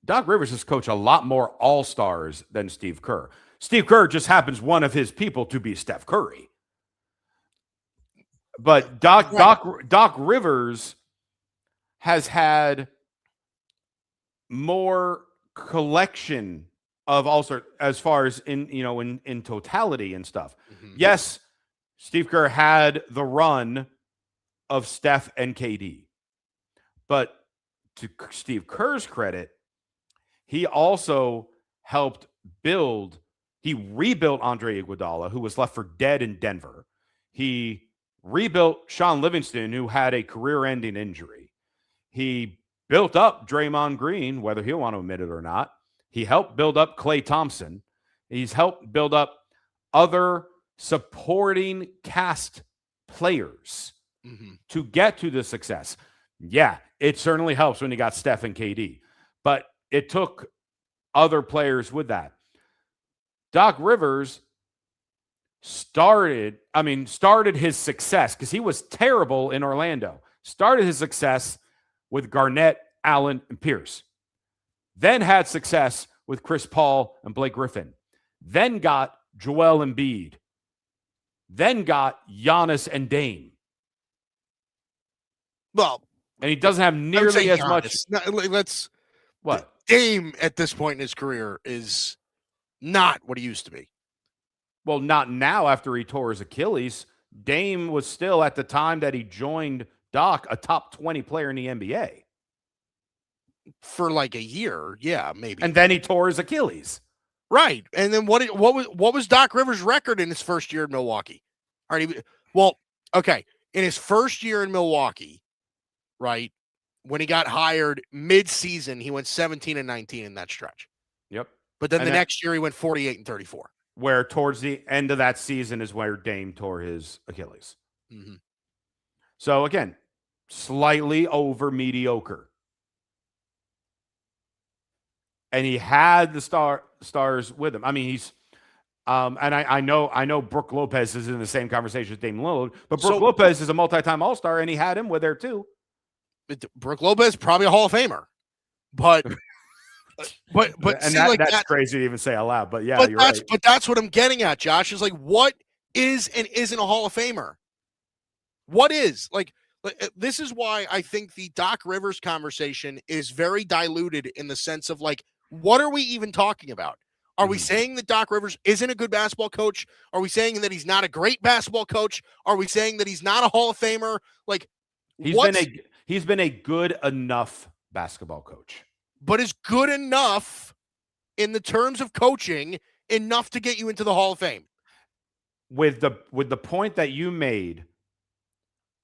Doc Rivers has coached a lot more all-stars than Steve Kerr. Steve Kerr just happens one of his people to be Steph Curry. But Doc Rivers has had more collection of all-star as far as in totality and stuff. Mm-hmm. Yes, Steve Kerr had the run of Steph and KD. But to Steve Kerr's credit, he also helped he rebuilt Andre Iguodala, who was left for dead in Denver. He rebuilt Sean Livingston, who had a career-ending injury. He built up Draymond Green, whether he'll want to admit it or not. He helped build up Klay Thompson. He's helped build up other supporting cast players to get to the success. Yeah, it certainly helps when you got Steph and KD, but it took other players with that. Doc Rivers started his success because he was terrible in Orlando. Started his success with Garnett, Allen, and Pierce. Then had success with Chris Paul and Blake Griffin. Then got Joel Embiid. Then got Giannis and Dame. Well, and he doesn't have nearly as much. What? Dame at this point in his career is not what he used to be. Well, not now after he tore his Achilles. Dame was still, at the time that he joined Doc, a top 20 player in the NBA. For like a year, yeah, maybe. And then he tore his Achilles. Right. And then what was Doc Rivers' record in his first year in Milwaukee? All right. Okay. In his first year in Milwaukee, right, when he got hired mid-season, he went 17-19 in that stretch. Yep. But then the next year he went 48-34. Where towards the end of that season is where Dame tore his Achilles. Mm-hmm. So again, slightly over mediocre. And he had the stars with him. I mean, he's and I know Brook Lopez is in the same conversation as Dame Lillard, but Brook Lopez is a multi-time All-Star, and he had him with there too. Brook Lopez probably a Hall of Famer, but and see, that's crazy to even say out loud. But yeah, you're right. But that's what I'm getting at, Josh. Is what is and isn't a Hall of Famer? What is this is why I think the Doc Rivers conversation is very diluted in the sense of what are we even talking about? Are we saying that Doc Rivers isn't a good basketball coach? Are we saying that he's not a great basketball coach? Are we saying that he's not a Hall of Famer? He's been a good enough basketball coach. But is good enough in the terms of coaching enough to get you into the Hall of Fame? With the point that you made,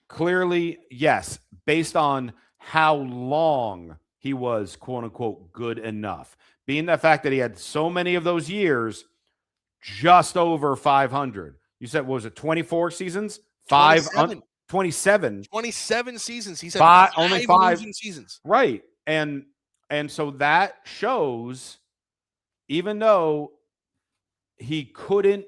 clearly, yes, based on how long he was, quote unquote, good enough. Being the fact that he had so many of those years, just over 500. You said, what was it, 24 seasons? 27. 27 seasons. He's had only five losing seasons. Right. And so that shows, even though he couldn't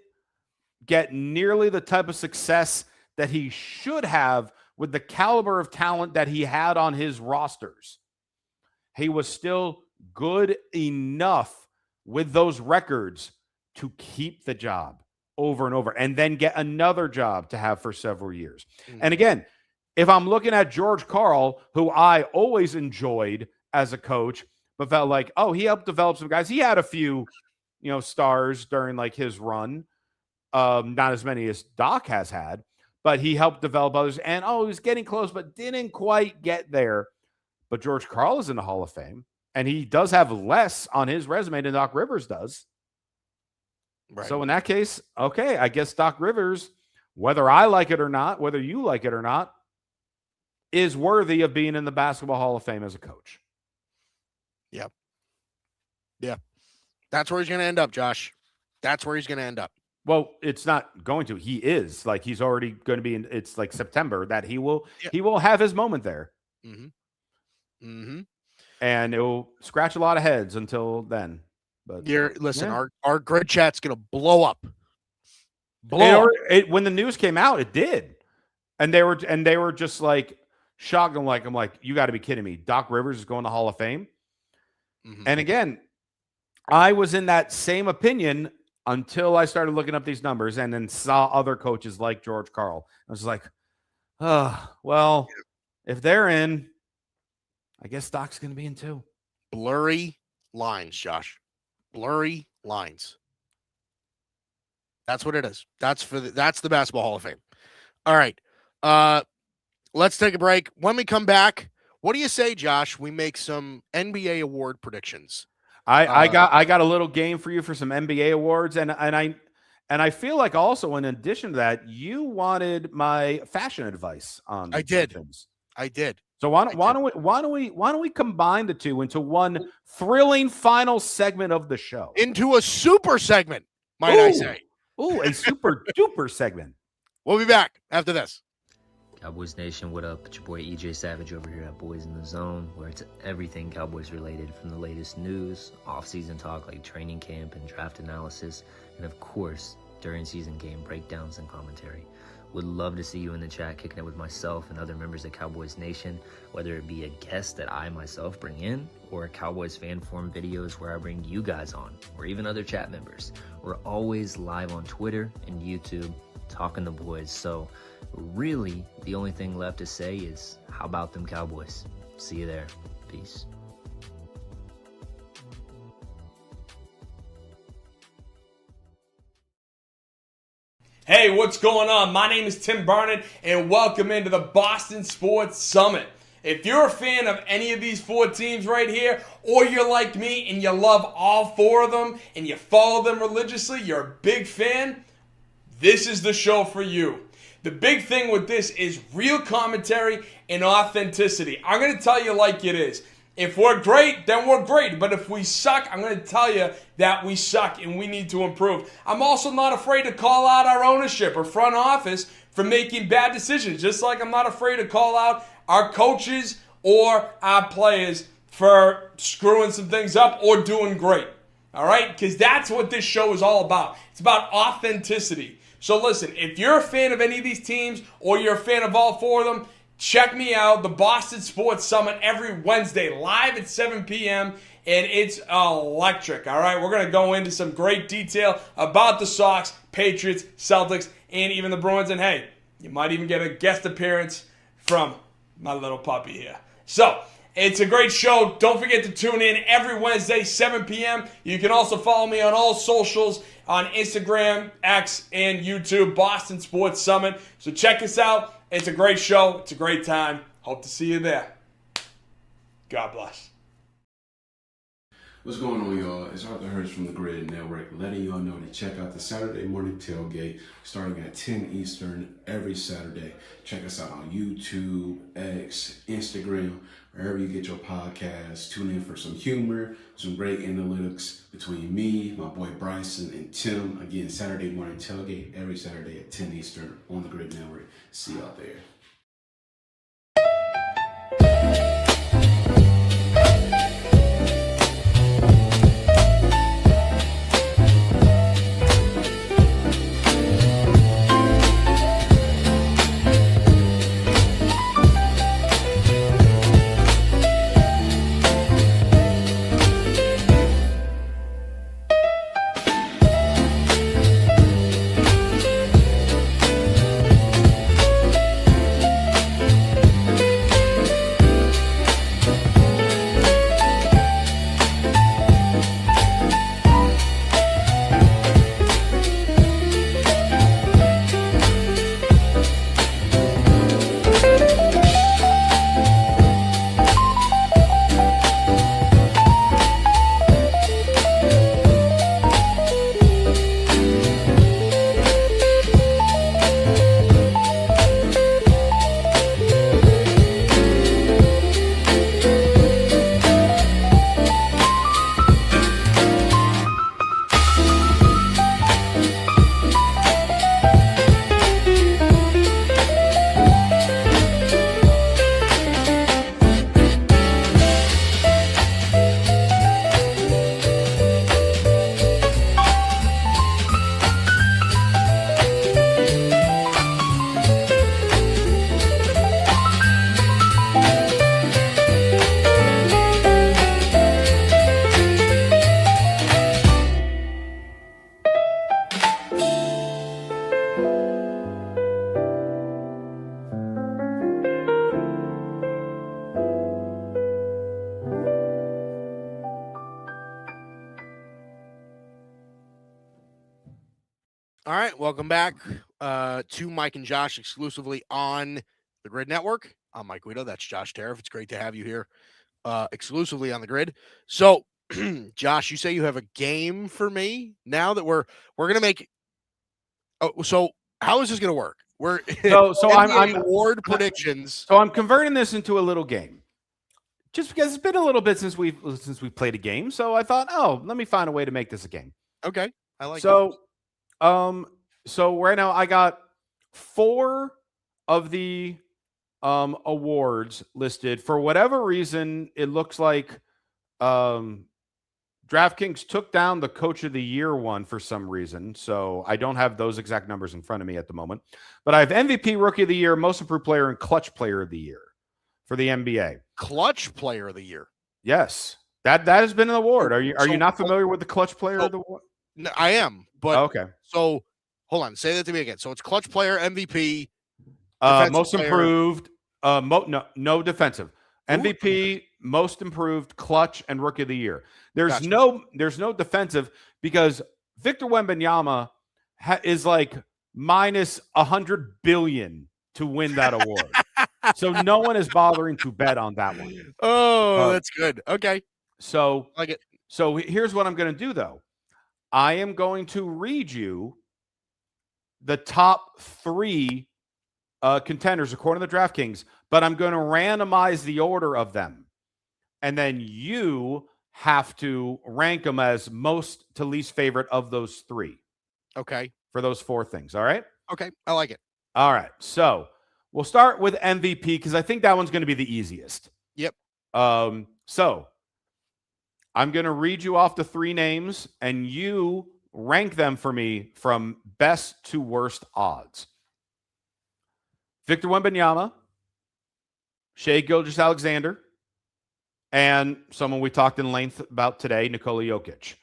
get nearly the type of success that he should have with the caliber of talent that he had on his rosters, he was still good enough with those records to keep the job over and over and then get another job to have for several years. And again, if I'm looking at George Karl, who I always enjoyed as a coach, but felt like, oh, he helped develop some guys. He had a few, stars during like his run. Not as many as Doc has had, but he helped develop others. And he was getting close, but didn't quite get there. But George Karl is in the Hall of Fame, and he does have less on his resume than Doc Rivers does. Right. So in that case, okay, I guess Doc Rivers, whether I like it or not, whether you like it or not, is worthy of being in the Basketball Hall of Fame as a coach. Yep. Yeah. That's where he's going to end up, Josh. That's where he's going to end up. Well, it's not going to. He is. Like, he's already going to be in, it's like September that he will have his moment there. Mm-hmm. Mm-hmm. And it will scratch a lot of heads until then. But our grid chat's going to blow up. When the news came out, it did. And they were just like shocked. I'm like, you got to be kidding me. Doc Rivers is going to the Hall of Fame. Mm-hmm. And again, I was in that same opinion until I started looking up these numbers and then saw other coaches like George Karl. I was like, well, if they're in, I guess Doc's going to be in too. Blurry lines, Josh. Blurry lines. That's what it is. That's the Basketball Hall of Fame. All right. Let's take a break. When we come back, what do you say, Josh? We make some NBA award predictions. I got a little game for you for some NBA awards, and I feel like also in addition to that, you wanted my fashion advice on. I did. So why don't we combine the two into one thrilling final segment of the show? Into a super segment, might I say? Ooh, a super duper segment. We'll be back after this. Cowboys Nation, what up? It's your boy EJ Savage over here at Boys in the Zone, where it's everything Cowboys related, from the latest news, off-season talk like training camp and draft analysis, and of course, during season game breakdowns and commentary. Would love to see you in the chat kicking it with myself and other members of Cowboys Nation, whether it be a guest that I myself bring in, or Cowboys fan forum videos where I bring you guys on, or even other chat members. We're always live on Twitter and YouTube, talking the boys. So really, the only thing left to say is, how about them Cowboys? See you there. Peace. Hey, what's going on? My name is Tim Barnett, and welcome into the Boston Sports Summit. If you're a fan of any of these four teams right here, or you're like me and you love all four of them and you follow them religiously, you're a big fan, this is the show for you. The big thing with this is real commentary and authenticity. I'm going to tell you like it is. If we're great, then we're great. But if we suck, I'm going to tell you that we suck and we need to improve. I'm also not afraid to call out our ownership or front office for making bad decisions, just like I'm not afraid to call out our coaches or our players for screwing some things up or doing great. All right? Because that's what this show is all about. It's about authenticity. So listen, if you're a fan of any of these teams or you're a fan of all four of them, check me out, the Boston Sports Summit, every Wednesday, live at 7 p.m., and it's electric, all right? We're going to go into some great detail about the Sox, Patriots, Celtics, and even the Bruins. And hey, you might even get a guest appearance from my little puppy here. So, it's a great show. Don't forget to tune in every Wednesday, 7 p.m. You can also follow me on all socials, on Instagram, X, and YouTube, Boston Sports Summit. So check us out. It's a great show. It's a great time. Hope to see you there. God bless. What's going on, y'all? It's Arthur Hurst from the Grid Network, letting y'all know to check out the Saturday morning tailgate starting at 10 Eastern every Saturday. Check us out on YouTube, X, Instagram, wherever you get your podcasts. Tune in for some humor, some great analytics between me, my boy Bryson, and Tim. Again, Saturday morning tailgate every Saturday at 10 Eastern on the Grid Network. See you out there. right, welcome back to Mike and Josh exclusively on the Grid Network. I'm Mike Guido. That's Josh Tariff. It's great to have you here exclusively on the Grid. So, Josh, you say you have a game for me now that we're gonna make. Oh, so how is this gonna work? We're so I'm award predictions. So I'm converting this into a little game, just because it's been a little bit since we've played a game. So I thought, oh, let me find a way to make this a game. Okay, I like. So, so right now I got 4 of the awards listed. For whatever reason, it looks like DraftKings took down the Coach of the Year one for some reason. So I don't have those exact numbers in front of me at the moment. But I have MVP, Rookie of the Year, Most Improved Player, and Clutch Player of the Year for the NBA. Clutch Player of the Year. Yes, that has been an award. Are you not familiar with the Clutch Player of the award? No, I am, but okay. So hold on, say that to me again. So it's Clutch Player, MVP, Most player. Improved. No defensive. MVP, Most Improved, Clutch, and Rookie of the Year. There's no defensive because Victor Wembanyama is like minus 100 billion to win that award. So no one is bothering to bet on that one. Oh, that's good. Okay. So like it. So here's what I'm going to do though. I am going to read you the top 3 contenders according to DraftKings, but I'm going to randomize the order of them. And then you have to rank them as most to least favorite of those 3. Okay. For those 4 things. All right. Okay. I like it. All right. So we'll start with MVP because I think that one's going to be the easiest. Yep. So I'm going to read you off the 3 names and you rank them for me from best to worst odds. Victor Wembanyama, Shai Gilgeous-Alexander, and someone we talked in length about today, Nikola Jokic.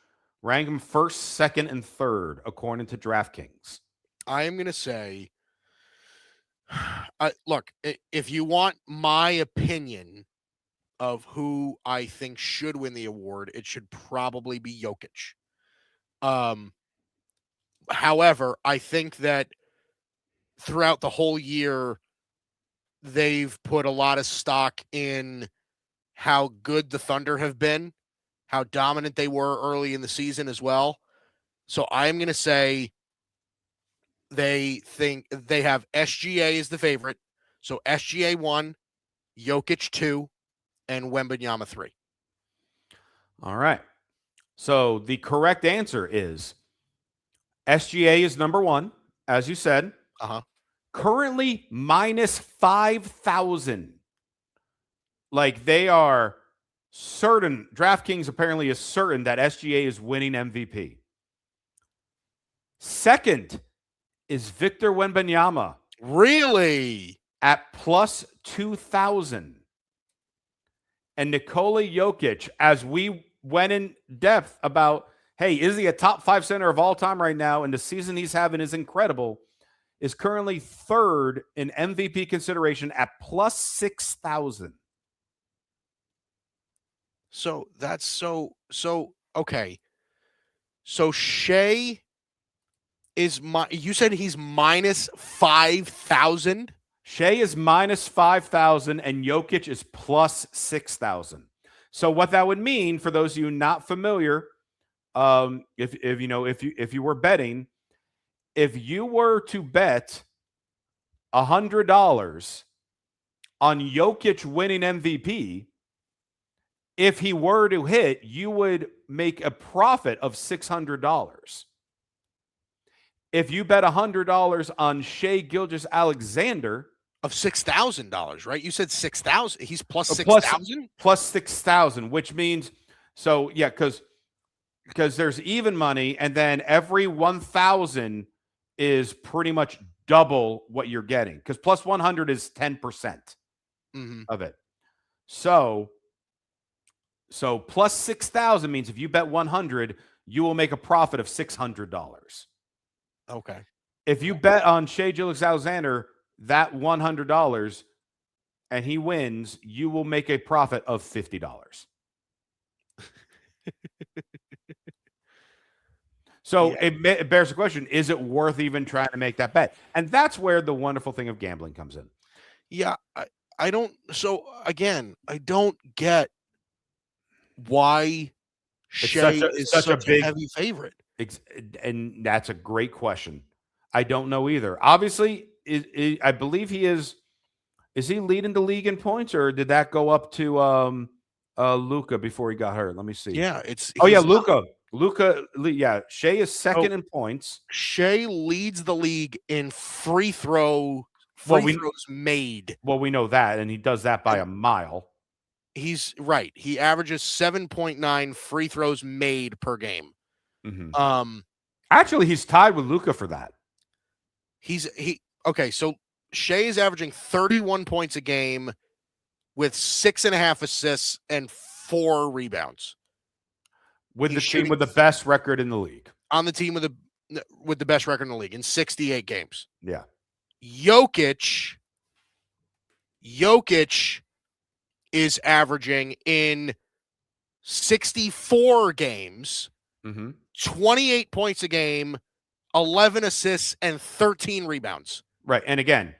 Rank them first, second, and third according to DraftKings. I am going to say, look, if you want my opinion of who I think should win the award, it should probably be Jokic. However, I think that throughout the whole year, they've put a lot of stock in how good the Thunder have been, how dominant they were early in the season as well. So I'm going to say they think they have SGA as the favorite. So SGA 1, Jokic 2, and Wembanyama 3. All right. So the correct answer is SGA is number 1, as you said. Uh-huh. Currently minus 5,000. Like they are certain. DraftKings apparently is certain that SGA is winning MVP. Second is Victor Wembanyama. Really? At plus 2,000. And Nikola Jokic, as we went in depth about, hey, is he a top 5 center of all time right now? And the season he's having is incredible. Is currently third in MVP consideration at plus 6,000. So that's so okay. So Shai is you said he's minus 5,000? Shai is minus 5,000 and Jokic is plus 6,000. So what that would mean for those of you not familiar, if you were betting, if you were to bet $100 on Jokic winning MVP, if he were to hit, you would make a profit of $600. If you bet $100 on Shai Gilgeous-Alexander, of $6,000, right? You said 6,000. He's plus 6,000? Plus 6,000, which means, so yeah, because there's even money, and then every 1,000 is pretty much double what you're getting. Because plus 100 is 10% of it. So plus 6,000 means if you bet 100, you will make a profit of $600. Okay. If you bet on Shai Gilgeous-Alexander that $100 and he wins, you will make a profit of $50. So it bears the question, is it worth even trying to make that bet? And that's where the wonderful thing of gambling comes in. Yeah, I don't. So again, I don't get why Shea is such a big heavy favorite. And that's a great question. I don't know either. Obviously, I believe he is. Is he leading the league in points, or did that go up to Luka before he got hurt? Let me see. Yeah, Luka. Yeah, Shea is second in points. Shea leads the league in free throws made. Well, we know that, and he does that by a mile. He's right. He averages 7.9 free throws made per game. Mm-hmm. Actually, he's tied with Luka for that. Okay, so Shea is averaging 31 points a game with 6.5 assists and 4 rebounds. With the team with the best record in the league. On the team with the best record in the league in 68 games. Yeah. Jokic is averaging in 64 games, 28 points a game, 11 assists, and 13 rebounds. Right. And again,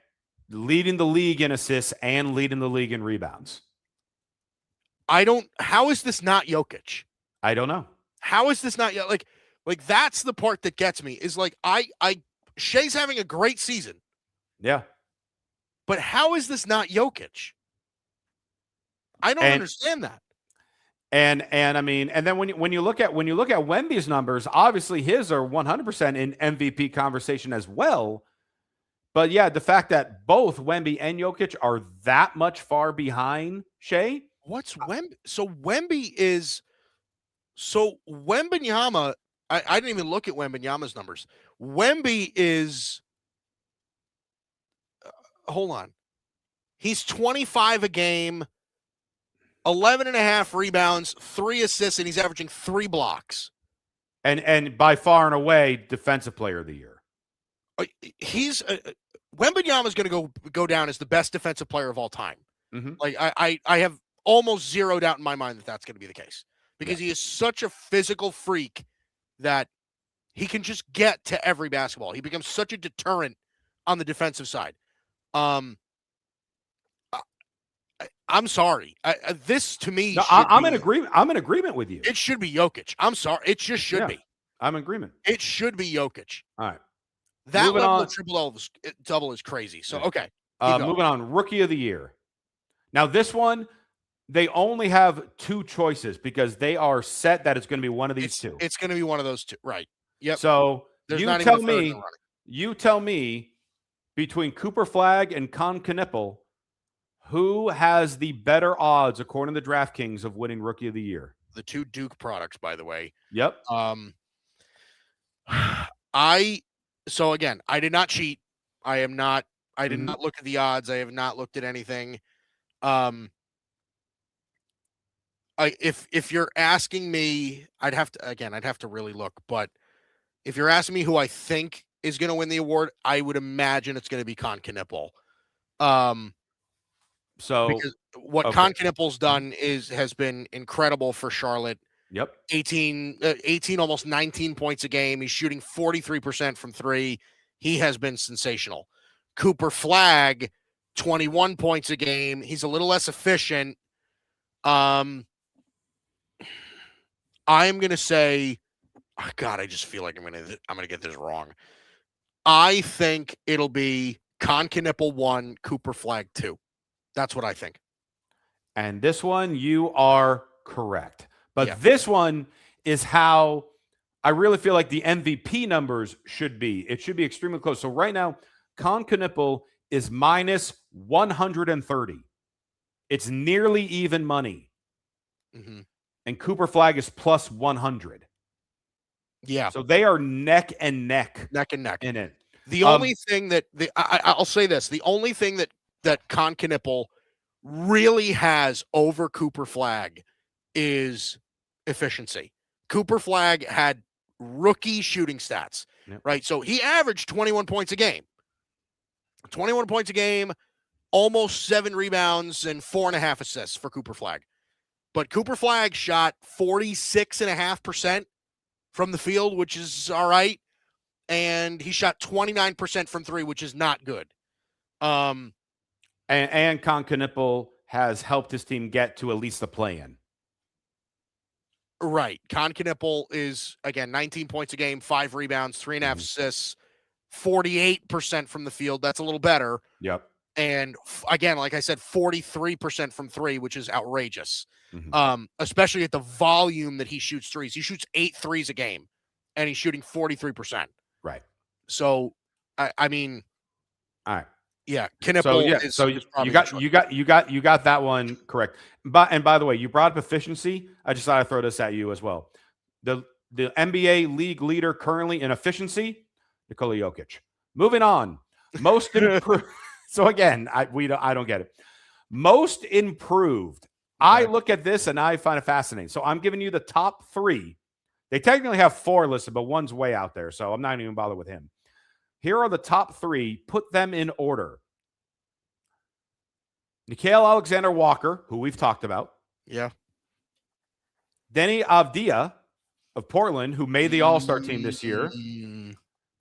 leading the league in assists and leading the league in rebounds. How is this not Jokic? I don't know. How is this not like that's the part that gets me is like Shea's having a great season. Yeah. But how is this not Jokic? I don't understand that. And I mean, and then when you look at Wemby's numbers, obviously his are 100% in MVP conversation as well. But yeah, the fact that both Wemby and Jokic are that much far behind Shea. What's Wemby? So Wembanyama, I didn't even look at Wembanyama's numbers. Wemby is, hold on. He's 25 a game, 11.5 rebounds, 3 assists, and he's averaging 3 blocks. And by far and away, defensive player of the year. He's Wembanyama is going to go down as the best defensive player of all time. Mm-hmm. Like I have almost zero doubt in my mind that that's going to be the case because he is such a physical freak that he can just get to every basketball. He becomes such a deterrent on the defensive side. I'm sorry. This to me, no, I'm in agreement. I'm in agreement with you. It should be Jokic. I'm sorry. It just should be. I'm in agreement. It should be Jokic. All right. That moving level of triple-double is crazy. So, okay. Moving on. Rookie of the year. Now, this one, they only have 2 choices because they are set that it's going to be one of these 2. It's going to be one of those 2. Right. Yep. So, There's you tell me between Cooper Flagg and Con Knipple, who has the better odds, according to DraftKings, of winning Rookie of the Year? The 2 Duke products, by the way. Yep. So again, I did not cheat. I did not look at the odds. I have not looked at anything. If you're asking me, I'd have to really look, but if you're asking me who I think is going to win the award, I would imagine it's going to be Con Knipple. Because what Con Knipple's done has been incredible for Charlotte. Yep. 18, almost 19 points a game. He's shooting 43% from 3. He has been sensational. Cooper Flagg, 21 points a game. He's a little less efficient. I'm going to say, oh God, I just feel like I'm going to get this wrong. I think it'll be Con Knipple 1, Cooper Flagg 2. That's what I think. And this one, you are correct. But this one is how I really feel like the MVP numbers should be. It should be extremely close. So right now, Con Knipple is minus 130. It's nearly even money. Mm-hmm. And Cooper Flagg is plus 100. Yeah. So they are neck and neck. Neck and neck. In it. The only thing that I'll say this, the only thing that Con Knipple really has over Cooper Flagg is efficiency. Cooper Flagg had rookie shooting stats, right? So he averaged 21 points a game. 21 points a game, almost 7 rebounds and 4.5 assists for Cooper Flagg. But Cooper Flagg shot 46.5% from the field, which is all right. And he shot 29% from 3, which is not good. And Con Knippel has helped his team get to at least the play-in. Right. Con Knippel is, again, 19 points a game, 5 rebounds, 3.5 assists, 48% from the field. That's a little better. Yep. And again, like I said, 43% from 3, which is outrageous. Mm-hmm. Especially at the volume that he shoots threes. He shoots 8 threes a game, and he's shooting 43%. Right. So, I mean, all right. Yeah, Knippel so you got that one correct. And by the way, you brought up efficiency. I just thought I'd throw this at you as well. The NBA league leader currently in efficiency, Nikola Jokic. Moving on, most improved. So again, I don't get it. Most improved. Okay. I look at this and I find it fascinating. So I'm giving you the top 3. They technically have 4 listed, but one's way out there, so I'm not even bothered with him. Here are the top 3. Put them in order. Nickeil Alexander-Walker, who we've talked about. Yeah. Deni Avdija of Portland, who made the All-Star team this year.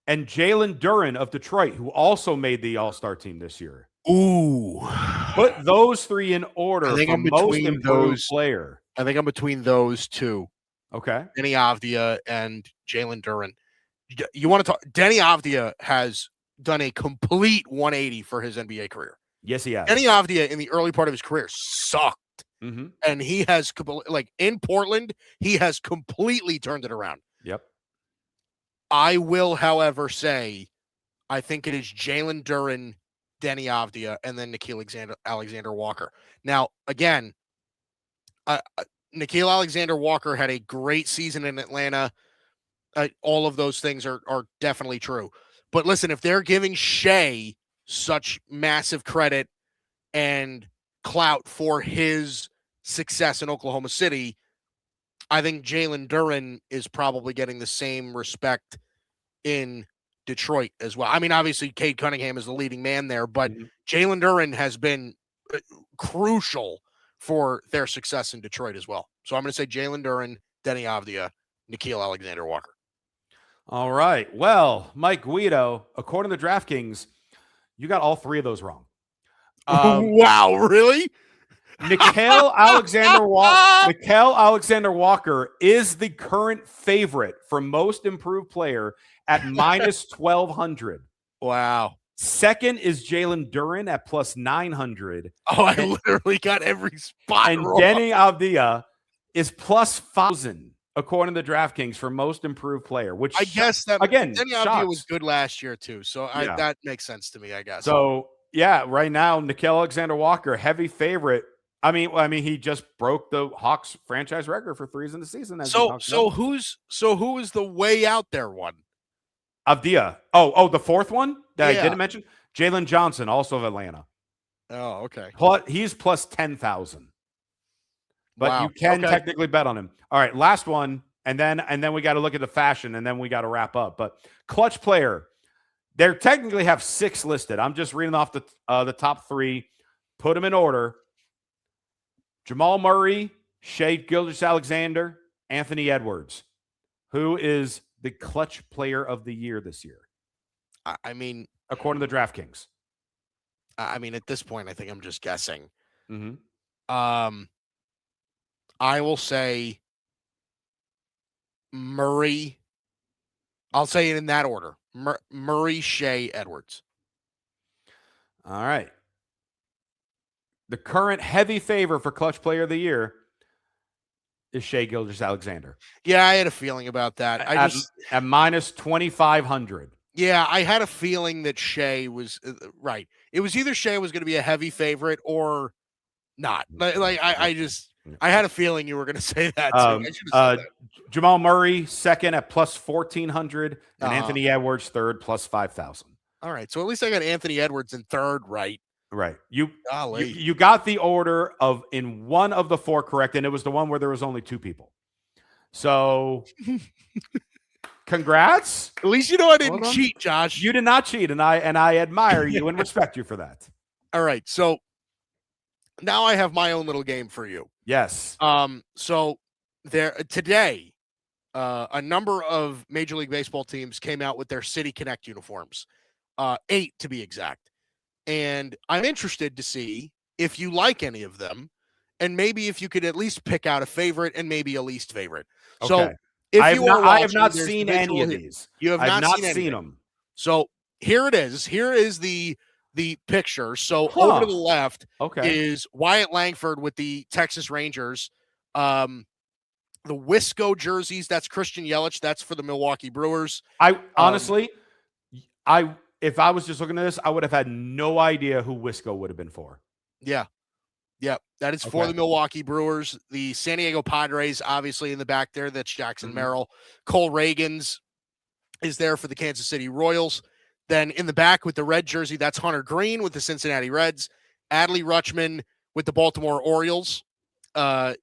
And Jalen Duren of Detroit, who also made the All-Star team this year. Ooh. Put those 3 in order for most improved player. I think I'm between those 2. Okay. Deni Avdija and Jalen Duren. You want to talk? Deni Avdija has done a complete 180 for his NBA career. Yes, he has. Deni Avdija in the early part of his career sucked. Mm-hmm. And he has, in Portland, he has completely turned it around. Yep. I will, however, say I think it is Jalen Duren, Deni Avdija, and then Nickeil Alexander-Walker. Now, again, Nickeil Alexander-Walker had a great season in Atlanta. All of those things are definitely true. But listen, if they're giving Shea such massive credit and clout for his success in Oklahoma City, I think Jalen Duren is probably getting the same respect in Detroit as well. I mean, obviously, Cade Cunningham is the leading man there, but Jalen Duren has been crucial for their success in Detroit as well. So I'm going to say Jalen Duren, Deni Avdija, Nickeil Alexander-Walker. All right. Well, Mike Guido, according to DraftKings, you got all 3 of those wrong. Wow, really? Nickeil Alexander-Walker is the current favorite for most improved player at minus 1,200. Wow. Second is Jalen Duren at plus 900. Oh, I literally got every spot and wrong. Deni Avdija is plus 1,000 according to DraftKings for most improved player. Which I guess that again, Deni Avdija was good last year too, so that makes sense to me. I guess. So yeah, right now Nickeil Alexander-Walker, heavy favorite. I mean, he just broke the Hawks franchise record for threes in the season. So who is the way out there one? Avdija. Oh, the fourth one that I didn't mention, Jalen Johnson, also of Atlanta. Oh, okay. He's plus 10,000. But you can technically bet on him. All right, last one, and then we got to look at the fashion, and then we got to wrap up. But clutch player, they technically have 6 listed. I'm just reading off the top 3. Put them in order. Jamal Murray, Shai Gilgeous-Alexander, Anthony Edwards. Who is the clutch player of the year this year? I mean, according to DraftKings. I mean, at this point, I think I'm just guessing. Mm-hmm. I will say Murray. I'll say it in that order. Murray, Shai, Edwards. All right. The current heavy favor for clutch player of the year is Shai Gilgeous-Alexander. Yeah, I had a feeling about that. At minus 2,500. Yeah, I had a feeling that Shai was right. It was either Shai was going to be a heavy favorite or not. I had a feeling you were going to say that too. Jamal Murray second at plus 1,400, and Anthony Edwards third plus 5,000. All right, so at least I got Anthony Edwards in third, right? Right. You got the order in one of the 4 correct, and it was the one where there was only 2 people. So congrats. At least you know I didn't cheat, Josh. You did not cheat, and I admire you and respect you for that. All right. So now I have my own little game for you. Yes. So today a number of Major League Baseball teams came out with their City Connect uniforms, 8 to be exact. And I'm interested to see if you like any of them, and maybe if you could at least pick out a favorite and maybe a least favorite. So Okay. if I have you not, are I have watching, not there's seen the any visual of here. these. You have I've not seen seen anything. them. So here it is. Here is the picture. So Huh. over to the left Okay. is Wyatt Langford with the Texas Rangers. The Wisco jerseys, that's Christian Yelich. That's for the Milwaukee Brewers. I honestly, if I was just looking at this, I would have had no idea who Wisco would have been for. Yeah. That is for the Milwaukee Brewers. The San Diego Padres, obviously in the back there, that's Jackson Merrill. Cole Reagans is there for the Kansas City Royals. Then in the back with the red jersey, that's Hunter Green with the Cincinnati Reds. Adley Rutschman with the Baltimore Orioles.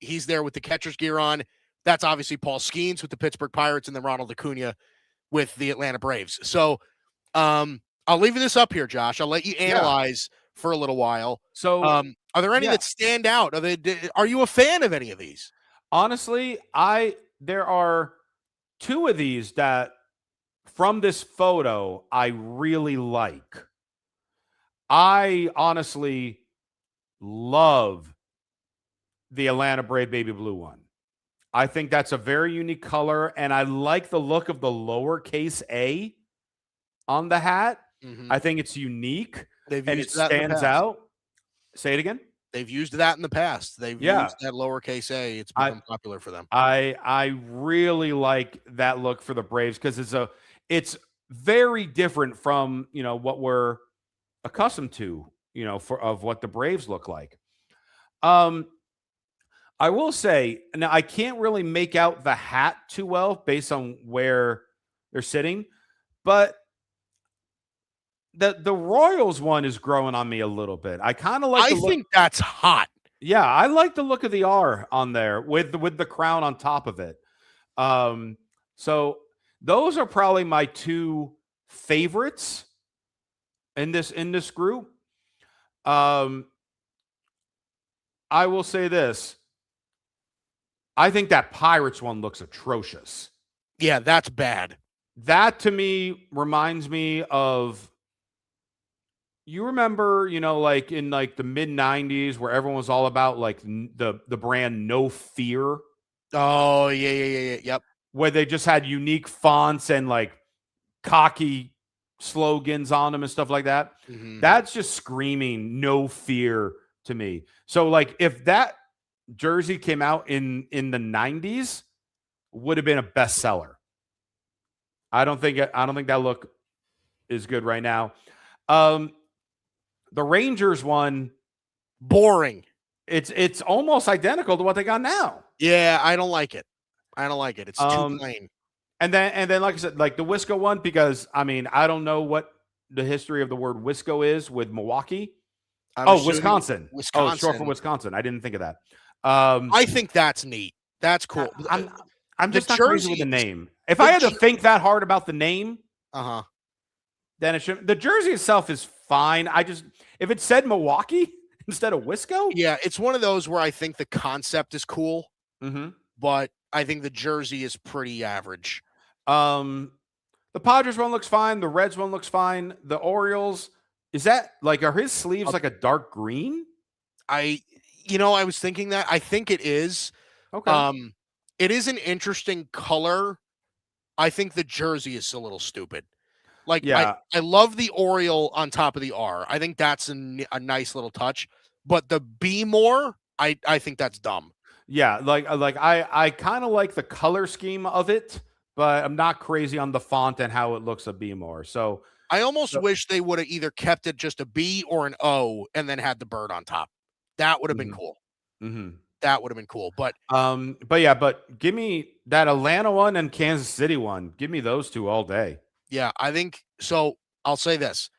He's there with the catcher's gear on. That's obviously Paul Skeens with the Pittsburgh Pirates, and then Ronald Acuna with the Atlanta Braves. So I'll leave this up here, Josh. I'll let you analyze for a little while. So are there any that stand out? Are you a fan of any of these? Honestly, there are 2 of these that from this photo I really like. I honestly love the Atlanta Brave Baby Blue one. I think that's a very unique color, and I like the look of the lowercase a on the hat. I think it's unique, and it stands out. Say it again. They've used that in the past. They've used that lowercase a. It's become popular for them. I really like that look for the Braves because it's very different from what we're accustomed to of what the Braves look like. I will say now I can't really make out the hat too well based on where they're sitting, but the Royals one is growing on me a little bit. I kind of like. I think that's hot. Yeah, I like the look of the R on there with the crown on top of it. So those are probably my 2 favorites in this group. I will say this. I think that Pirates one looks atrocious. Yeah, that's bad. That to me reminds me of, you remember, like in like the mid 90s where everyone was all about like the brand No Fear. Oh, yeah. Yep. Where they just had unique fonts and like cocky slogans on them and stuff like that. That's just screaming no fear to me. So like if that jersey came out in the 90s, would have been a bestseller. I don't think that look is good right now. The Rangers one, boring. It's almost identical to what they got now. Yeah, I don't like it. It's too plain. And then like I said, like the Wisco one, because I mean, I don't know what the history of the word Wisco is with Milwaukee. Wisconsin. Oh, short for Wisconsin. I didn't think of that. I think that's neat. That's cool. I'm just not crazy with the name. If I had to think that hard about the name, then it should. The jersey itself is fine. If it said Milwaukee instead of Wisco, yeah, it's one of those where I think the concept is cool, but I think the jersey is pretty average. The Padres one looks fine. The Reds one looks fine. The Orioles, are his sleeves like a dark green? I was thinking that. I think it is. Okay. It is an interesting color. I think the jersey is a little stupid. Like, I love the Oriole on top of the R. I think that's a nice little touch. But the B more, I think that's dumb. Yeah, I kind of like the color scheme of it, but I'm not crazy on the font and how it looks a B more. So I almost wish they would have either kept it just a B or an O and then had the bird on top. That would have been cool. That would have been cool. But give me that Atlanta one and Kansas City one. Give me those 2 all day. Yeah, I think so. I'll say this.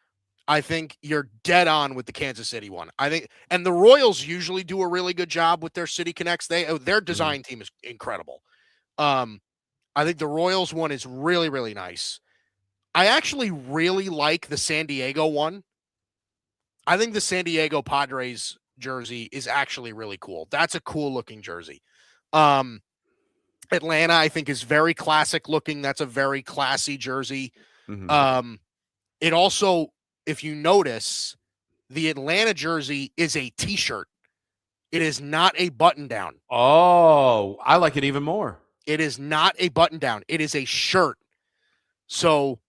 I think you're dead on with the Kansas City one. I think, and the Royals usually do a really good job with their City Connects. Their design team is incredible. I think the Royals one is really, really nice. I actually really like the San Diego one. I think the San Diego Padres jersey is actually really cool. That's a cool looking jersey. Atlanta, I think, is very classic looking. That's a very classy jersey. Mm-hmm. It also, if you notice, the Atlanta jersey is a T-shirt. It is not a button-down. Oh, I like it even more. It is not a button-down. It is a shirt. So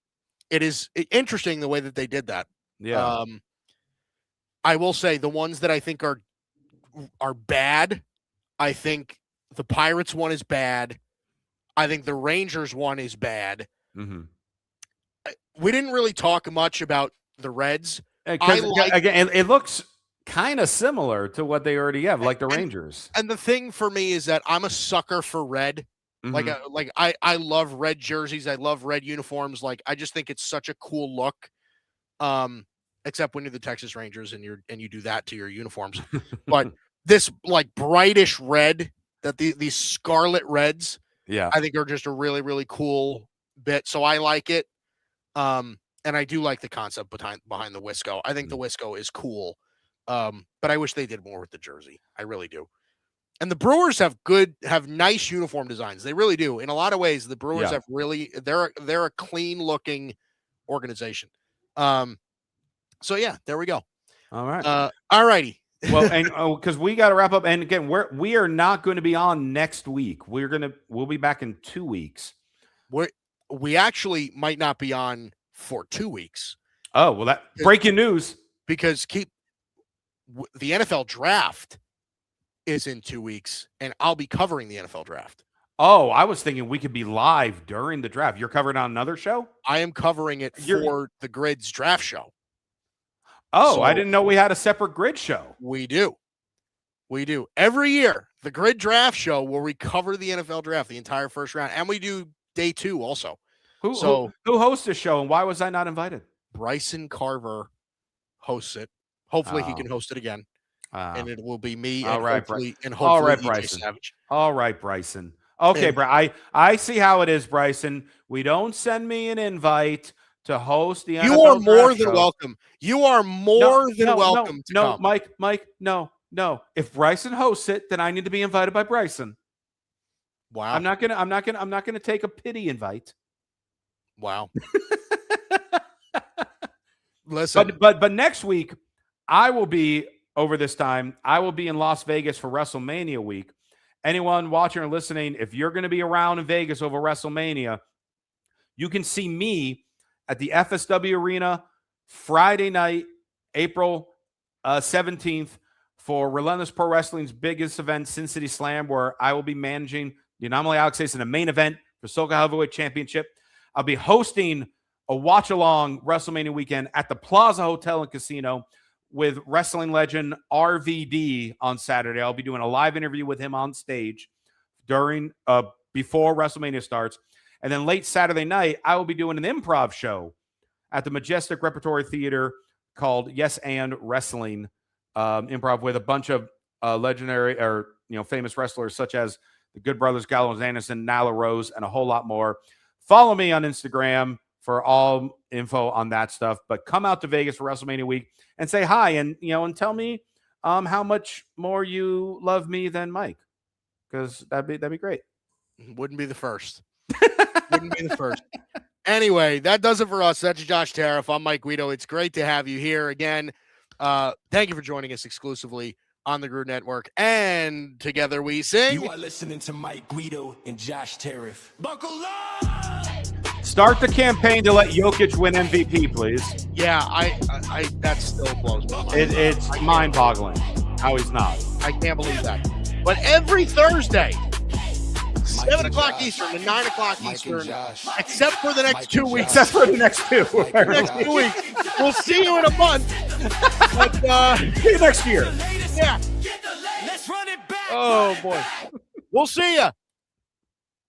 it is interesting the way that they did that. Yeah. I will say the ones that I think are bad, I think the Pirates one is bad. I think the Rangers one is bad. Mm-hmm. We didn't really talk much about the Reds. Again, it looks kind of similar to what they already have, like the Rangers. And the thing for me is that I'm a sucker for red. Mm-hmm. I love red jerseys. I love red uniforms. Like, I just think it's such a cool look. Except when you're the Texas Rangers and you do that to your uniforms. But this like brightish red that these scarlet reds, I think are just a really, really cool bit. So I like it. And I do like the concept behind the Wisco. I think the Wisco is cool. But I wish they did more with the jersey. I really do. And the Brewers have nice uniform designs. They really do. In a lot of ways, the Brewers have they're a clean looking organization. So yeah, there we go. All right. All righty. Well, and because we got to wrap up, and again, we are not going to be on next week. We'll be back in 2 weeks. We actually might not be on for 2 weeks. Oh, well, that breaking news. Because the NFL draft is in 2 weeks, and I'll be covering the NFL draft. Oh, I was thinking we could be live during the draft. You're covering on another show? I am covering it for the Grid's draft show. Oh, so, I didn't know we had a separate Grid show. We do. Every year, the Grid draft show where we cover the NFL draft, the entire first round, and we do day 2 also. Who hosts the show, and why was I not invited? Bryson Carver hosts it. Hopefully he can host it again. And it will be me and hopefully Bryson. Savage. All right, Bryson. Okay, I see how it is, Bryson. We don't send me an invite to host the NFL You are more than show. Welcome. You are more than welcome to come. Mike, no. If Bryson hosts it, then I need to be invited by Bryson. Wow. I'm not gonna take a pity invite. Wow. Listen. But next week, I will be over this time. I will be in Las Vegas for WrestleMania week. Anyone watching or listening, if you're going to be around in Vegas over WrestleMania, you can see me at the FSW Arena Friday night, April 17th, for Relentless Pro Wrestling's biggest event, Sin City Slam, where I will be managing the Anomaly Alex Ace in the main event for SoCal Heavyweight Championship. I'll be hosting a watch-along WrestleMania weekend at the Plaza Hotel and Casino with wrestling legend RVD on Saturday. I'll be doing a live interview with him on stage before WrestleMania starts. And then late Saturday night, I will be doing an improv show at the Majestic Repertory Theater called Yes and Wrestling Improv with a bunch of legendary or famous wrestlers such as the Good Brothers, Gallows Anderson, Nyla Rose, and a whole lot more. Follow me on Instagram for all info on that stuff. But come out to Vegas for WrestleMania week and say hi, and and tell me how much more you love me than Mike, because that'd be great. Wouldn't be the first. Wouldn't be the first. Anyway, that does it for us. That's Josh Tariff. I'm Mike Guido. It's great to have you here again. Thank you for joining us exclusively on the Groove Network. And together we sing. You are listening to Mike Guido and Josh Tariff. Buckle up! Start the campaign to let Jokic win MVP, please. Yeah, I that still blows my mind. It's mind-boggling how he's not. I can't believe that. But every Thursday, 7 o'clock Eastern to 9 o'clock Eastern, except for the next 2 weeks. Except for the next 2. Next 2 weeks. We'll see you in a month. But see you next year. Yeah. Oh, boy. We'll see you.